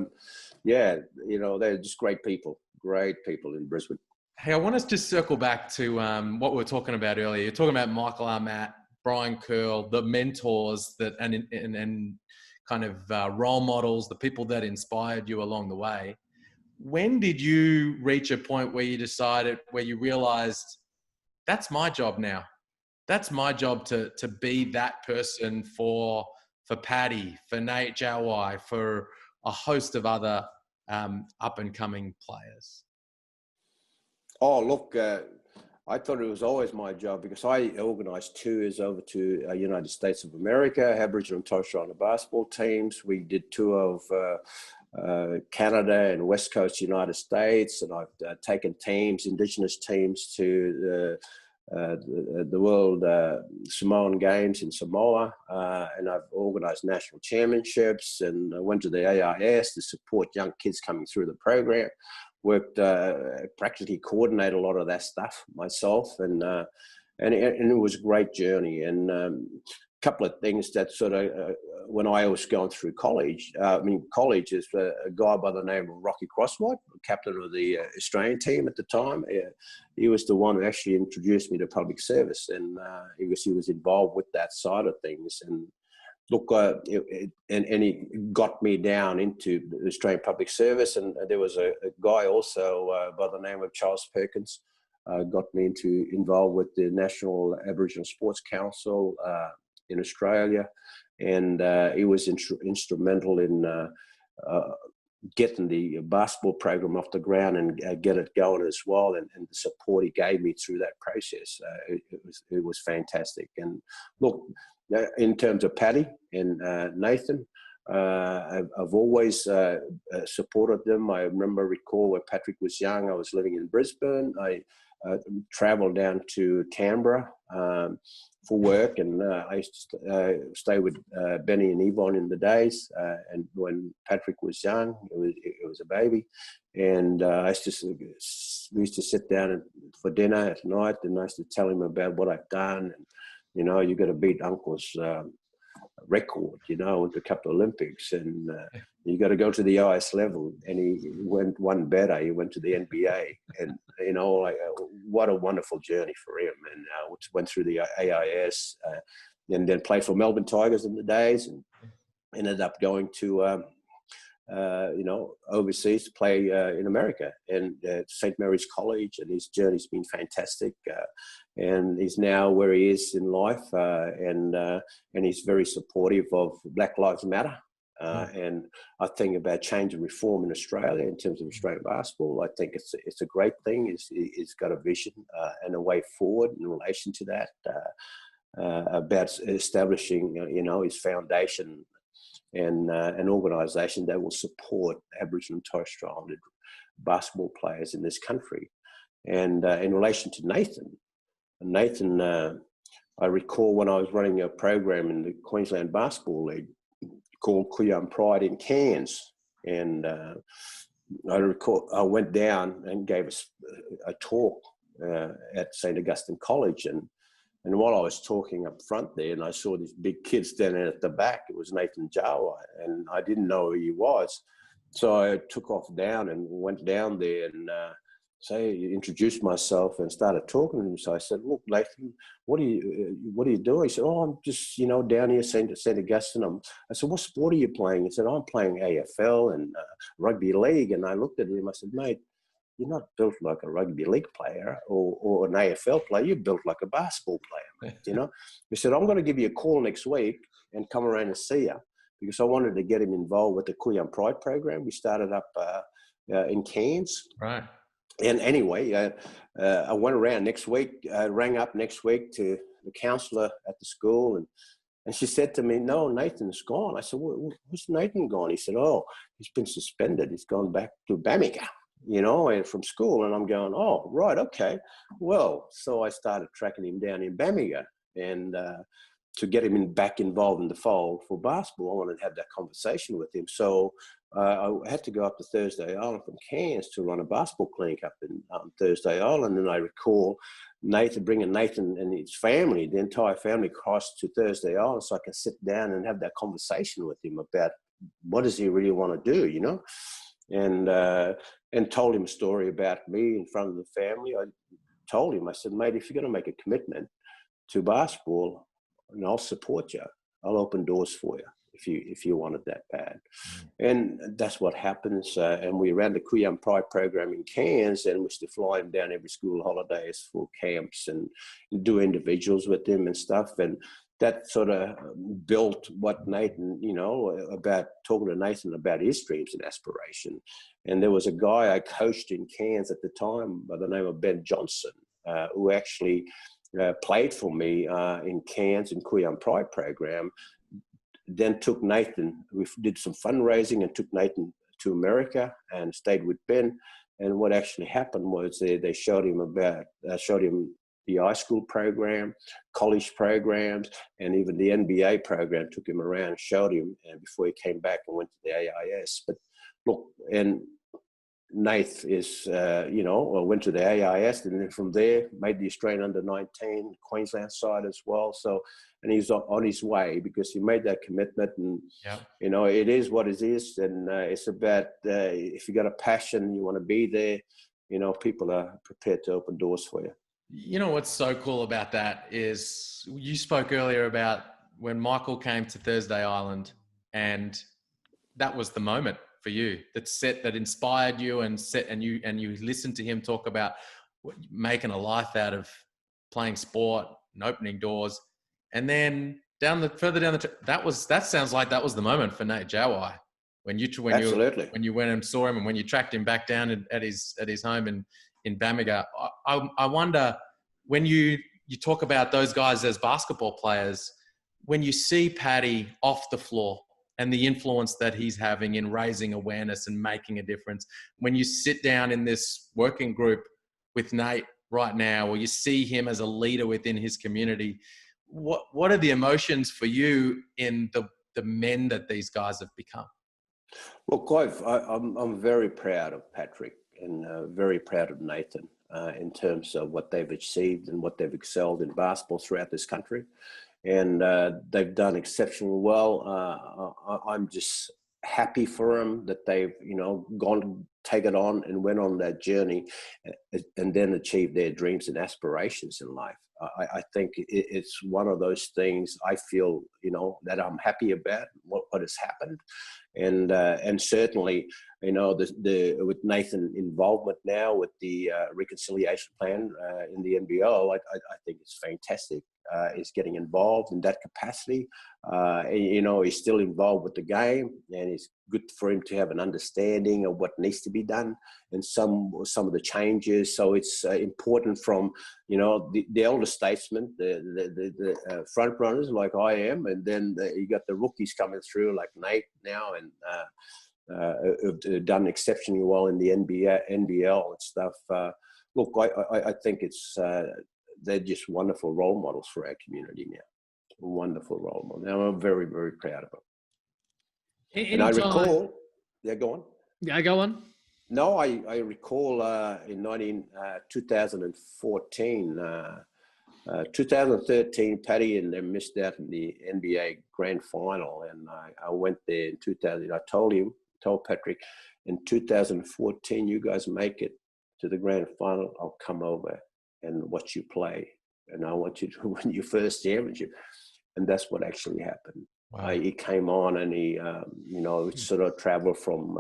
yeah, you know, they're just great people in Brisbane. Hey, I want us to just circle back to what we were talking about earlier. You're talking about Michael Armatt, Brian Curl, the mentors that, and kind of role models, the people that inspired you along the way. When did you reach a point where you realized that's my job now? That's my job to be that person for Paddy, for Nate Jawai, for a host of other up and coming players? Oh, look, I thought it was always my job, because I organised tours over to United States of America, Aboriginal and Torres Strait Islander basketball teams. We did tour of Canada and West Coast United States, and I've taken teams, Indigenous teams, to the World Samoan Games in Samoa, and I've organised national championships, and I went to the AIS to support young kids coming through the program. Worked, practically coordinate a lot of that stuff myself, and it was a great journey. And a couple of things that sort of, when I was going through college, college is a guy by the name of Rocky Crosswhite, captain of the Australian team at the time. He was the one who actually introduced me to public service, and he was involved with that side of things. And look, and he got me down into the Australian Public Service, and there was a guy also by the name of Charles Perkins, got me involved with the National Aboriginal Sports Council in Australia, and he was instrumental in getting the basketball program off the ground and get it going as well, and the support he gave me through that process. It was fantastic. And look, in terms of Paddy and Nathan, I've always supported them. I recall when Patrick was young, I was living in Brisbane. I travelled down to Canberra for work, and I used to stay with Benny and Yvonne in the days. And when Patrick was young, it was a baby, and we used to sit down for dinner at night, and I used to tell him about what I've done. And, you know, you got to beat Uncle's record, you know, with a couple of Olympics, and you got to go to the highest level. And he went one better. He went to the NBA, and you know, like what a wonderful journey for him. And went through the AIS, and then played for Melbourne Tigers in the days, and ended up going to overseas to play in America and St Mary's College, and his journey's been fantastic. And he's now where he is in life, and he's very supportive of Black Lives Matter. And I think about change and reform in Australia in terms of Australian basketball. I think it's a great thing. He's got a vision and a way forward in relation to that. about establishing, his foundation and an organisation that will support Aboriginal and Torres Strait Islander basketball players in this country. And in relation to Nathan, I recall when I was running a program in the Queensland Basketball League called Queensland Pride in Cairns, and I recall I went down and gave a talk at St Augustine College, and while I was talking up front there, and I saw these big kids standing at the back, it was Nathan Jawai, and I didn't know who he was. So I took off down and went down there and introduced myself and started talking to him. So I said, "Look, Nathan, what are you doing?" He said, "Oh, I'm just, down here St Augustine." I said, "What sport are you playing?" He said, "I'm playing AFL and rugby league." And I looked at him. I said, "Mate, you're not built like a rugby league player or an AFL player. You're built like a basketball player, He said, "I'm going to give you a call next week and come around and see you," because I wanted to get him involved with the Queensland Pride program. We started up in Cairns. Right. And anyway, I went around next week, rang up next week to the counsellor at the school, and she said to me, "No, Nathan's gone." I said, "What's Nathan gone?" He said, "Oh, he's been suspended. He's gone back to Bamaga, and from school." And I'm going, "Oh, right, okay." Well, so I started tracking him down in Bamaga, and to get him back involved in the fold for basketball, I wanted to have that conversation with him. So I had to go up to Thursday Island from Cairns to run a basketball clinic up in Thursday Island. And I recall bringing Nathan and his family, the entire family, across to Thursday Island so I could sit down and have that conversation with him about what does he really want to do, and told him a story about me in front of the family. I told him, I said, "Mate, if you're going to make a commitment to basketball, and I'll support you. I'll open doors for you if you want it that bad." And that's what happens. And we ran the Queensland Pride program in Cairns, and we used to fly him down every school holidays for camps and do individuals with him and stuff. And that sort of built what Nathan, about talking to Nathan about his dreams and aspiration. And there was a guy I coached in Cairns at the time by the name of Ben Johnson, who actually played for me in Cairns in Queensland Pride program. Then took Nathan, we did some fundraising and took Nathan to America and stayed with Ben. And what actually happened was they showed him the high school program, college programs, and even the NBA program. Took him around and showed him, and before he came back and went to the AIS. But look, and Nath is, went to the AIS, and then from there made the Australian under-19 Queensland side as well. So, and he's on his way because he made that commitment, and it is what it is, and it's about if you got a passion, you want to be there. People are prepared to open doors for you. You know what's so cool about that is you spoke earlier about when Michael came to Thursday Island, and that was the moment for you that inspired you and you listened to him talk about making a life out of playing sport and opening doors. And then further down that sounds like that was the moment for Nate Jawai when you went and saw him and when you tracked him back down at his home in Bamaga. I wonder, when you talk about those guys as basketball players, when you see Paddy off the floor and the influence that he's having in raising awareness and making a difference, when you sit down in this working group with Nate right now, or you see him as a leader within his community, what are the emotions for you in the men that these guys have become? Well, Clive, I'm very proud of Patrick and very proud of Nathan in terms of what they've achieved and what they've excelled in basketball throughout this country. And they've done exceptionally well. I'm just happy for them that they've, taken on and went on that journey and then achieved their dreams and aspirations in life. I think it's one of those things I feel, that I'm happy about what has happened. And certainly, with Nathan's involvement now with the reconciliation plan in the NBL, I think it's fantastic. is getting involved in that capacity. He's still involved with the game, and it's good for him to have an understanding of what needs to be done and some of the changes. So it's important from, the elder statesmen, the front runners like I am, and then you got the rookies coming through like Nate now, and have done exceptionally well in the NBL and stuff. Look, I think they're just wonderful role models for our community now. Wonderful role model. Now I'm very, very proud of them. And I recall, go on. Yeah, go on. No, I recall in 2014, 2013, Paddy and them missed out in the NBA grand final, and I went there in 2000. I told Patrick, in 2014, you guys make it to the grand final, I'll come over and watch you play, and I want you to win your first championship. And that's what actually happened. Wow. He came on, and he, sort of traveled from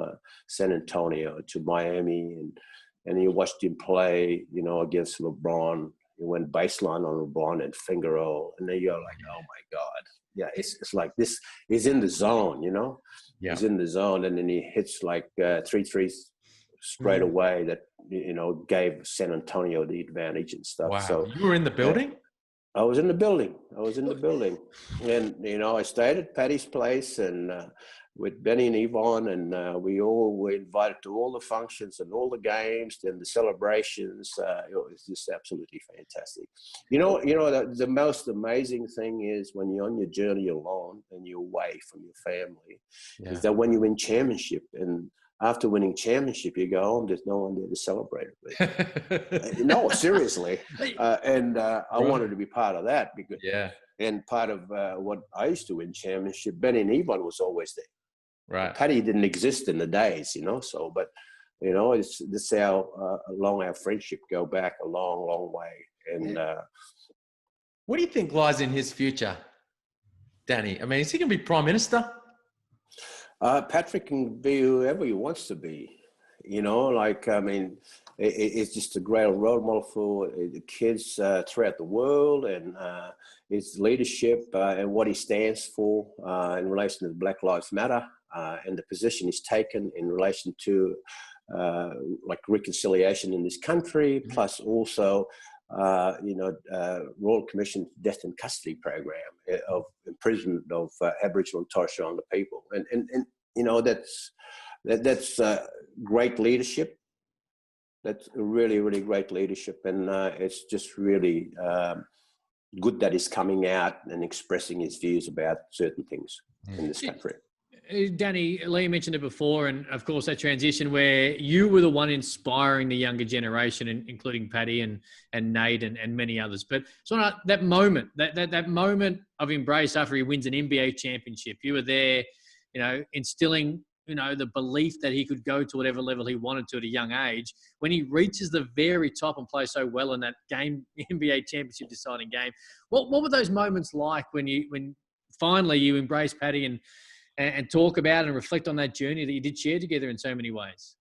San Antonio to Miami, and he watched him play, against LeBron. He went baseline on LeBron and finger roll, and then you're like, oh my God. Yeah, it's like this. He's in the zone, Yeah. He's in the zone, and then he hits like 3 threes straight away that, gave San Antonio the advantage and stuff. Wow. So you were in the building? I was in the building. And, I stayed at Paddy's place and with Benny and Yvonne, and we all were invited to all the functions and all the games and the celebrations. It was just absolutely fantastic. The most amazing thing is when you're on your journey alone and you're away from your family, is that when you win championship, and after winning championship, you go home, there's no one there to celebrate it with. No, seriously. I wanted to be part of that because, and part of what I used to win championship, Benny and Yvonne was always there. Right. Paddy didn't exist in the days, but, it's how long our friendship go back a long, long way. And what do you think lies in his future, Danny? I mean, is he going to be Prime Minister? Patrick can be whoever he wants to be, it's just a great role model for the kids throughout the world, and his leadership and what he stands for in relation to Black Lives Matter, and the position he's taken in relation to reconciliation in this country, plus also Royal Commission Death in Custody program of imprisonment of Aboriginal and Torres Strait Islander people, and that's great leadership. That's really, really great leadership, and it's just really good that he's coming out and expressing his views about certain things in this country. Danny, Lee mentioned it before, and of course that transition where you were the one inspiring the younger generation, including Paddy and Nate and many others. But so that moment, that moment of embrace after he wins an NBA championship, you were there, instilling, the belief that he could go to whatever level he wanted to at a young age. When he reaches the very top and plays so well in that game, NBA championship deciding game, what were those moments like when finally you embrace Paddy and talk about and reflect on that journey that you did share together in so many ways?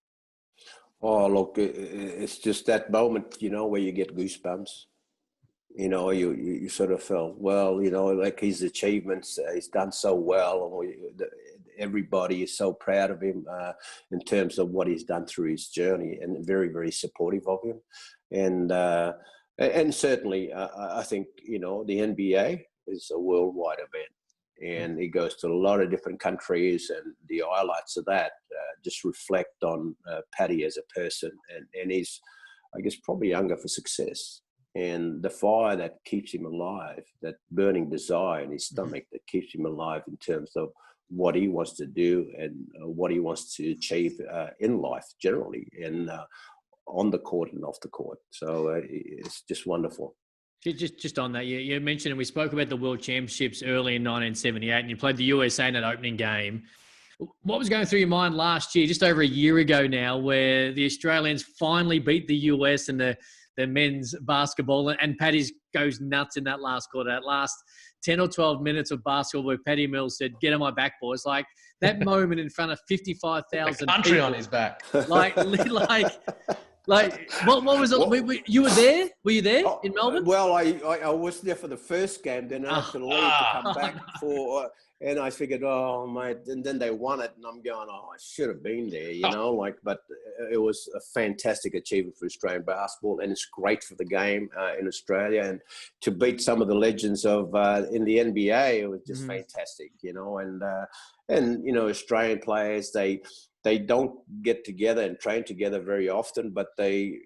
Oh, look, it's just that moment, where you get goosebumps. You sort of felt, well, like his achievements, he's done so well. And everybody is so proud of him in terms of what he's done through his journey, and very, very supportive of him. And certainly, I think, the NBA is a worldwide event. And he goes to a lot of different countries, and the highlights of that just reflect on Paddy as a person, and he's, I guess, probably younger for success. And the fire that keeps him alive, that burning desire in his stomach that keeps him alive in terms of what he wants to do and what he wants to achieve in life generally, and on the court and off the court. So it's just wonderful. Just on that, you mentioned, and we spoke about the World Championships early in 1978, and you played the USA in that opening game. What was going through your mind last year, just over a year ago now, where the Australians finally beat the US in the men's basketball, and Paddy goes nuts in that last quarter, that last 10 or 12 minutes of basketball where Paddy Mills said, "Get on my back, boys." Like that moment in front of 55,000 country people, on his back. like Like, what was it? Well- You were there? Were you there Oh, in Melbourne? Well, I was there for the first game, then I had to leave to come back for, and I figured, oh, mate, and then they won it, and I'm going, oh, I should have been there, you know, like, but it was a fantastic achievement for Australian basketball, and it's great for the game in Australia, and to beat some of the legends of in the NBA, it was just fantastic, you know, and you know, Australian players, they don't get together and train together very often, but they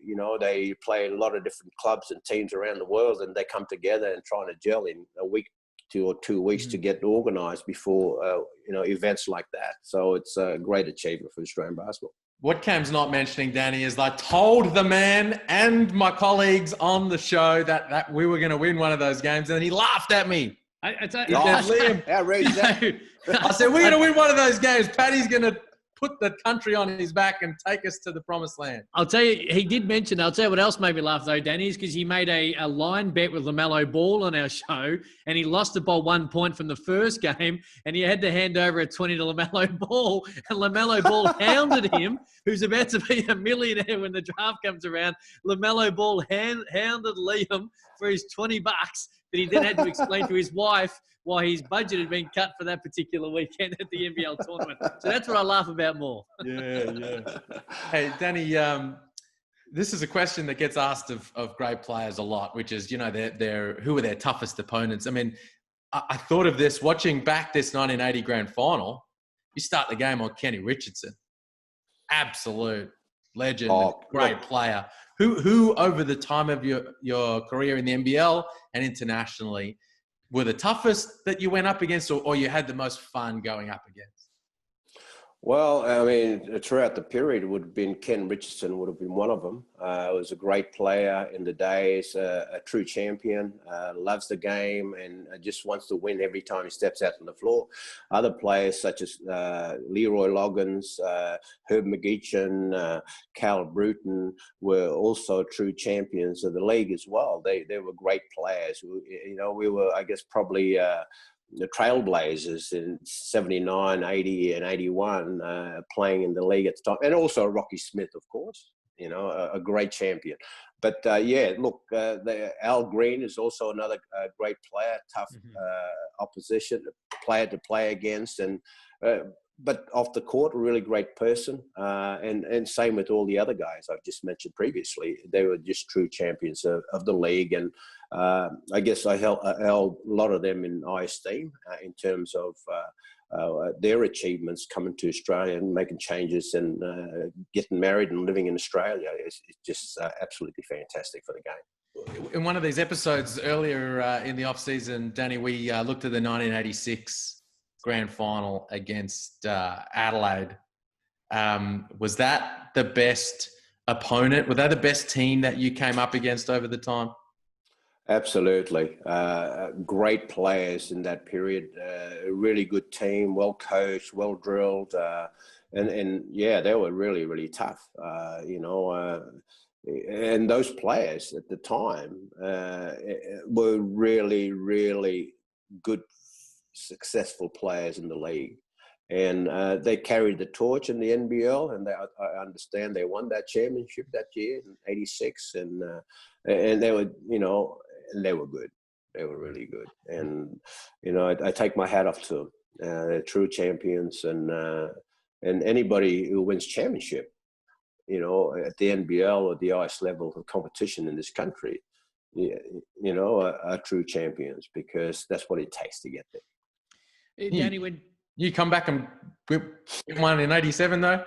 play a lot of different clubs and teams around the world, and they come together and try to gel in a week or 2 weeks to get organised before events like that. So it's a great achievement for Australian basketball. What Cam's not mentioning, Danny, is I told the man and my colleagues on the show that we were going to win one of those games, and he laughed at me. I said, Liam, How rude is that? I said, we're going to win one of those games. Paddy's going to put the country on his back and take us to the promised land. I'll tell you, he did mention, I'll tell you what else made me laugh though, Danny, is because he made a line bet with LaMelo Ball on our show, and he lost it by 1 point from the first game, and he had to hand over a 20 to LaMelo Ball, and LaMelo Ball hounded him, who's about to be a millionaire when the draft comes around. LaMelo Ball hounded Liam for his $20 that he then had to explain to his wife why his budget had been cut for that particular weekend at the NBL tournament. So that's what I laugh about more. Yeah. Hey, Danny, this is a question that gets asked of great players a lot, which is, you know, who are their toughest opponents? I mean, I thought of this watching back this 1980 grand final. You start the game on Kenny Richardson. Absolute legend, great player. Who over the time of your career in the NBL and internationally were the toughest that you went up against, or you had the most fun going up against? Well, I mean, throughout the period, it would have been Ken Richardson would have been one of them. Was a great player in the days, a true champion, loves the game, and just wants to win every time he steps out on the floor. Other players such as Leroy Loggins, Herb McGeechan, Cal Bruton were also true champions of the league as well. They were great players. You know, we were, I guess, probably the trailblazers in 79, 80 and 81 playing in the league at the time. And also Rocky Smith, of course, you know, a great champion. But yeah, look, Al Green is also another great player, tough opposition, player to play against. And but off the court, a really great person. And same with all the other guys I've just mentioned previously. They were just true champions of the league. And I guess I held a lot of them in high esteem in terms of their achievements coming to Australia and making changes and getting married and living in Australia. It's just absolutely fantastic for the game. In one of these episodes earlier in the off-season, Danny, we looked at the 1986 grand final against Adelaide. Was that the best opponent? Was that the best team that you came up against over the time? Absolutely. Great players in that period. A really good team, well coached, well drilled. And yeah, they were really, really tough, you know. And those players at the time were really, really good, successful players in the league. And they carried the torch in the NBL, and I understand they won that championship that year in '86, and they were, you know, and they were good. They were really good, and you know, I take my hat off to them. They're true champions, and anybody who wins championship, you know, at the NBL or the highest level of competition in this country, you know, are true champions, because that's what it takes to get there. Danny, when you come back and won in '87 though?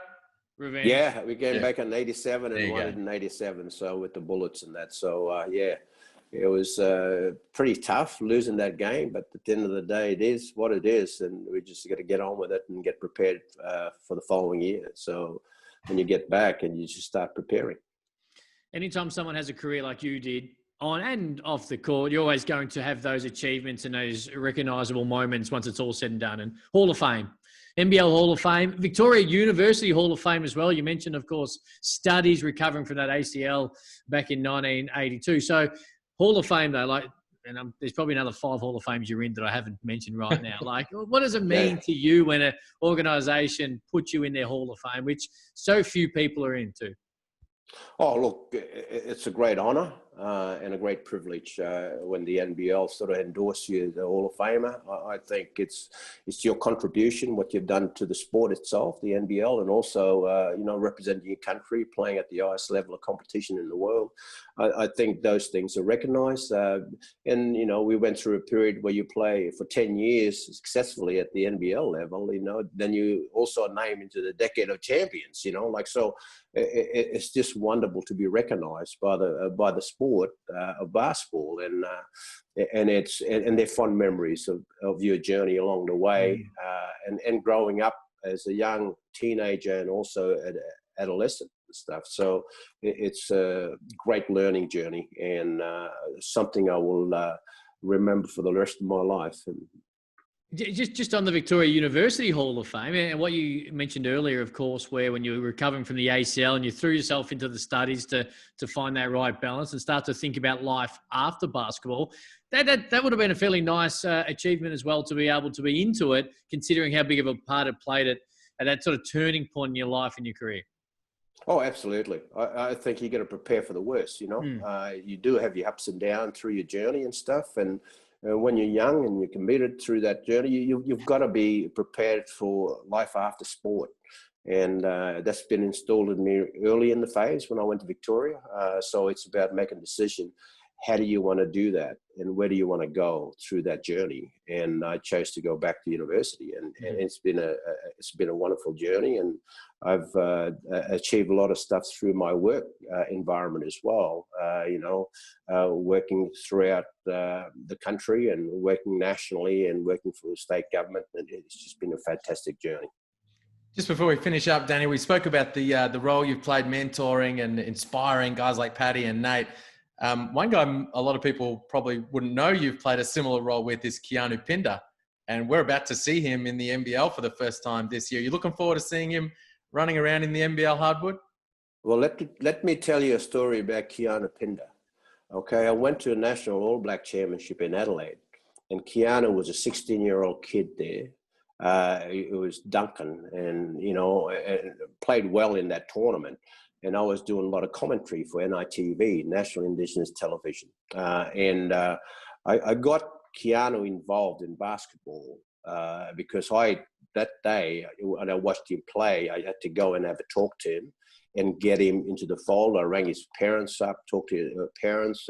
Revenge. Yeah, we came back in '87 and won it in '87. So with the Bullets and that. So yeah, it was pretty tough losing that game. But at the end of the day, it is what it is, and we just got to get on with it and get prepared for the following year. So when you get back and you just start preparing. Anytime someone has a career like you did, on and off the court, you're always going to have those achievements and those recognisable moments once it's all said and done. And Hall of Fame, NBL Hall of Fame, Victoria University Hall of Fame as well. You mentioned, of course, studies recovering from that ACL back in 1982. So Hall of Fame, though, like, and there's probably another 5 Hall of Fames you're in that I haven't mentioned right now. Like, what does it mean to you when an organisation puts you in their Hall of Fame, which so few people are into? Oh, look, it's a great honour and a great privilege when the NBL sort of endorse you as a Hall of Famer. I think it's your contribution, what you've done to the sport itself, the NBL, and also, representing your country, playing at the highest level of competition in the world. I think those things are recognised. And, we went through a period where you play for 10 years successfully at the NBL level, then you also name into the decade of champions, so it's just wonderful to be recognised by the sport of basketball, and their fond memories of your journey along the way, and growing up as a young teenager and also adolescent and stuff. So it's a great learning journey, and something I will remember for the rest of my life. And just on the Victoria University Hall of Fame, and what you mentioned earlier, of course, where when you were recovering from the ACL and you threw yourself into the studies to find that right balance and start to think about life after basketball, that would have been a fairly nice achievement as well, to be able to be into it, considering how big of a part it played at that sort of turning point in your life and your career. Oh, absolutely. I think you got to prepare for the worst, You do have your ups and downs through your journey and stuff, and when you're young and you're committed through that journey, you've got to be prepared for life after sport. And that's been installed in me early in the phase when I went to Victoria. So it's about making a decision. How do you want to do that? And where do you want to go through that journey? And I chose to go back to university, and it's been a wonderful journey. And I've achieved a lot of stuff through my work environment as well. Working throughout the country and working nationally and working for the state government. And it's just been a fantastic journey. Just before we finish up, Danny, we spoke about the role you've played mentoring and inspiring guys like Paddy and Nate. One guy a lot of people probably wouldn't know you've played a similar role with is Keanu Pinder, and we're about to see him in the NBL for the first time this year. You looking forward to seeing him running around in the NBL hardwood? Well, let me tell you a story about Keanu Pinder. Okay, I went to a National All Black Championship in Adelaide, and Keanu was a 16-year-old kid there. It was Duncan, and played well in that tournament. And I was doing a lot of commentary for NITV, National Indigenous Television. I got Keanu involved in basketball because that day, when I watched him play, I had to go and have a talk to him and get him into the fold. I rang his parents up, talked to his parents,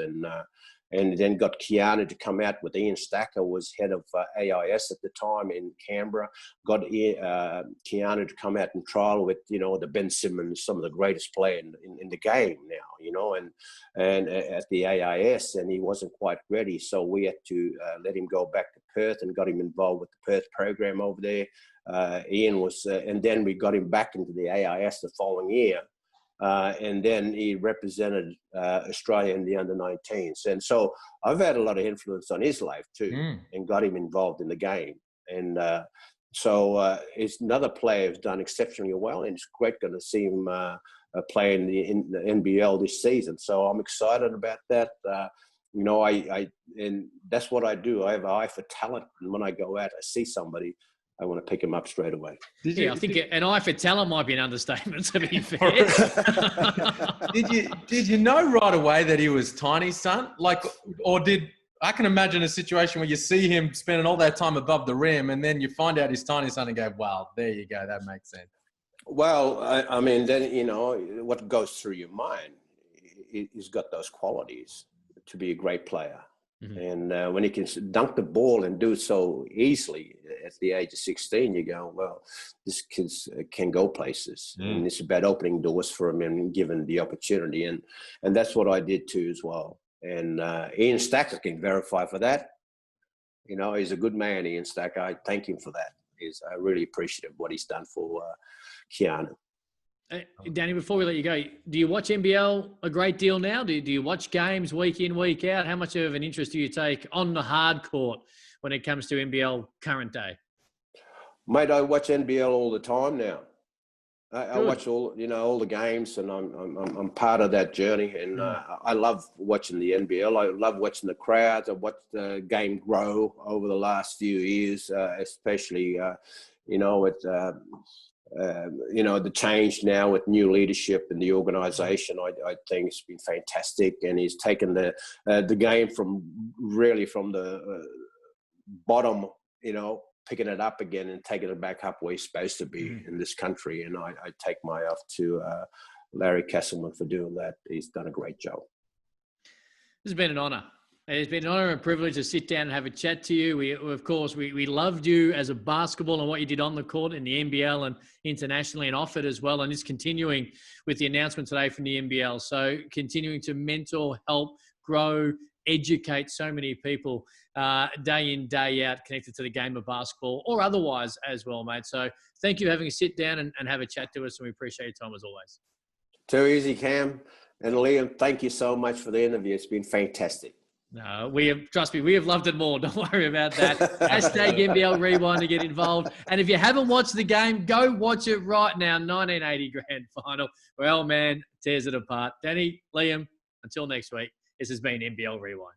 and then got Keanu to come out with Ian Stacker, was head of AIS at the time in Canberra. Got Keanu to come out and trial with, the Ben Simmons, some of the greatest player in the game now, and at the AIS, and he wasn't quite ready. So we had to let him go back to Perth and got him involved with the Perth program over there. Ian was, and then we got him back into the AIS the following year. And then he represented Australia in the under-19s. And so I've had a lot of influence on his life too, and got him involved in the game. And so it's another player who's done exceptionally well, and it's great going to see him play in the NBL this season. So I'm excited about that. And that's what I do. I have an eye for talent, and when I go out, I see somebody, I want to pick him up straight away. I think an eye for talent might be an understatement, to be fair. Did you know right away that he was Tiny's son? I can imagine a situation where you see him spending all that time above the rim, and then you find out he's Tiny's son and go, wow, there you go, that makes sense. Well, I mean, then, what goes through your mind, he's got those qualities to be a great player. Mm-hmm. And when he can dunk the ball and do it so easily at the age of 16, you go, well, this kid can go places. And it's about opening doors for him and given the opportunity. And that's what I did too as well. And Ian Stacker can verify for that. He's a good man, Ian Stacker. I thank him for that. I really appreciate what he's done for Keanu. Danny, before we let you go, do you watch NBL a great deal now? Do you watch games week in, week out? How much of an interest do you take on the hard court when it comes to NBL current day? Mate, I watch NBL all the time now. I watch all the games, and I'm part of that journey. And I love watching the NBL. I love watching the crowds. I've watched the game grow over the last few years, especially with you know, the change now with new leadership in the organisation, I think it's been fantastic, and he's taken the game from the bottom, you know, picking it up again and taking it back up where he's supposed to be in this country. And I take my off to Larry Castleman for doing that. He's done a great job. This has been an honour. It's been an honour and a privilege to sit down and have a chat to you. We loved you as a basketball and what you did on the court in the NBL and internationally and off it as well. And it's continuing with the announcement today from the NBL. So continuing to mentor, help, grow, educate so many people day in, day out connected to the game of basketball or otherwise as well, mate. So thank you for having a sit down and have a chat to us, and we appreciate your time as always. Too easy, Cam. And Liam, thank you so much for the interview. It's been fantastic. No, trust me, we have loved it more. Don't worry about that. Hashtag NBL Rewind to get involved. And if you haven't watched the game, go watch it right now. 1980 grand final. Well, man, tears it apart. Danny, Liam, until next week, this has been NBL Rewind.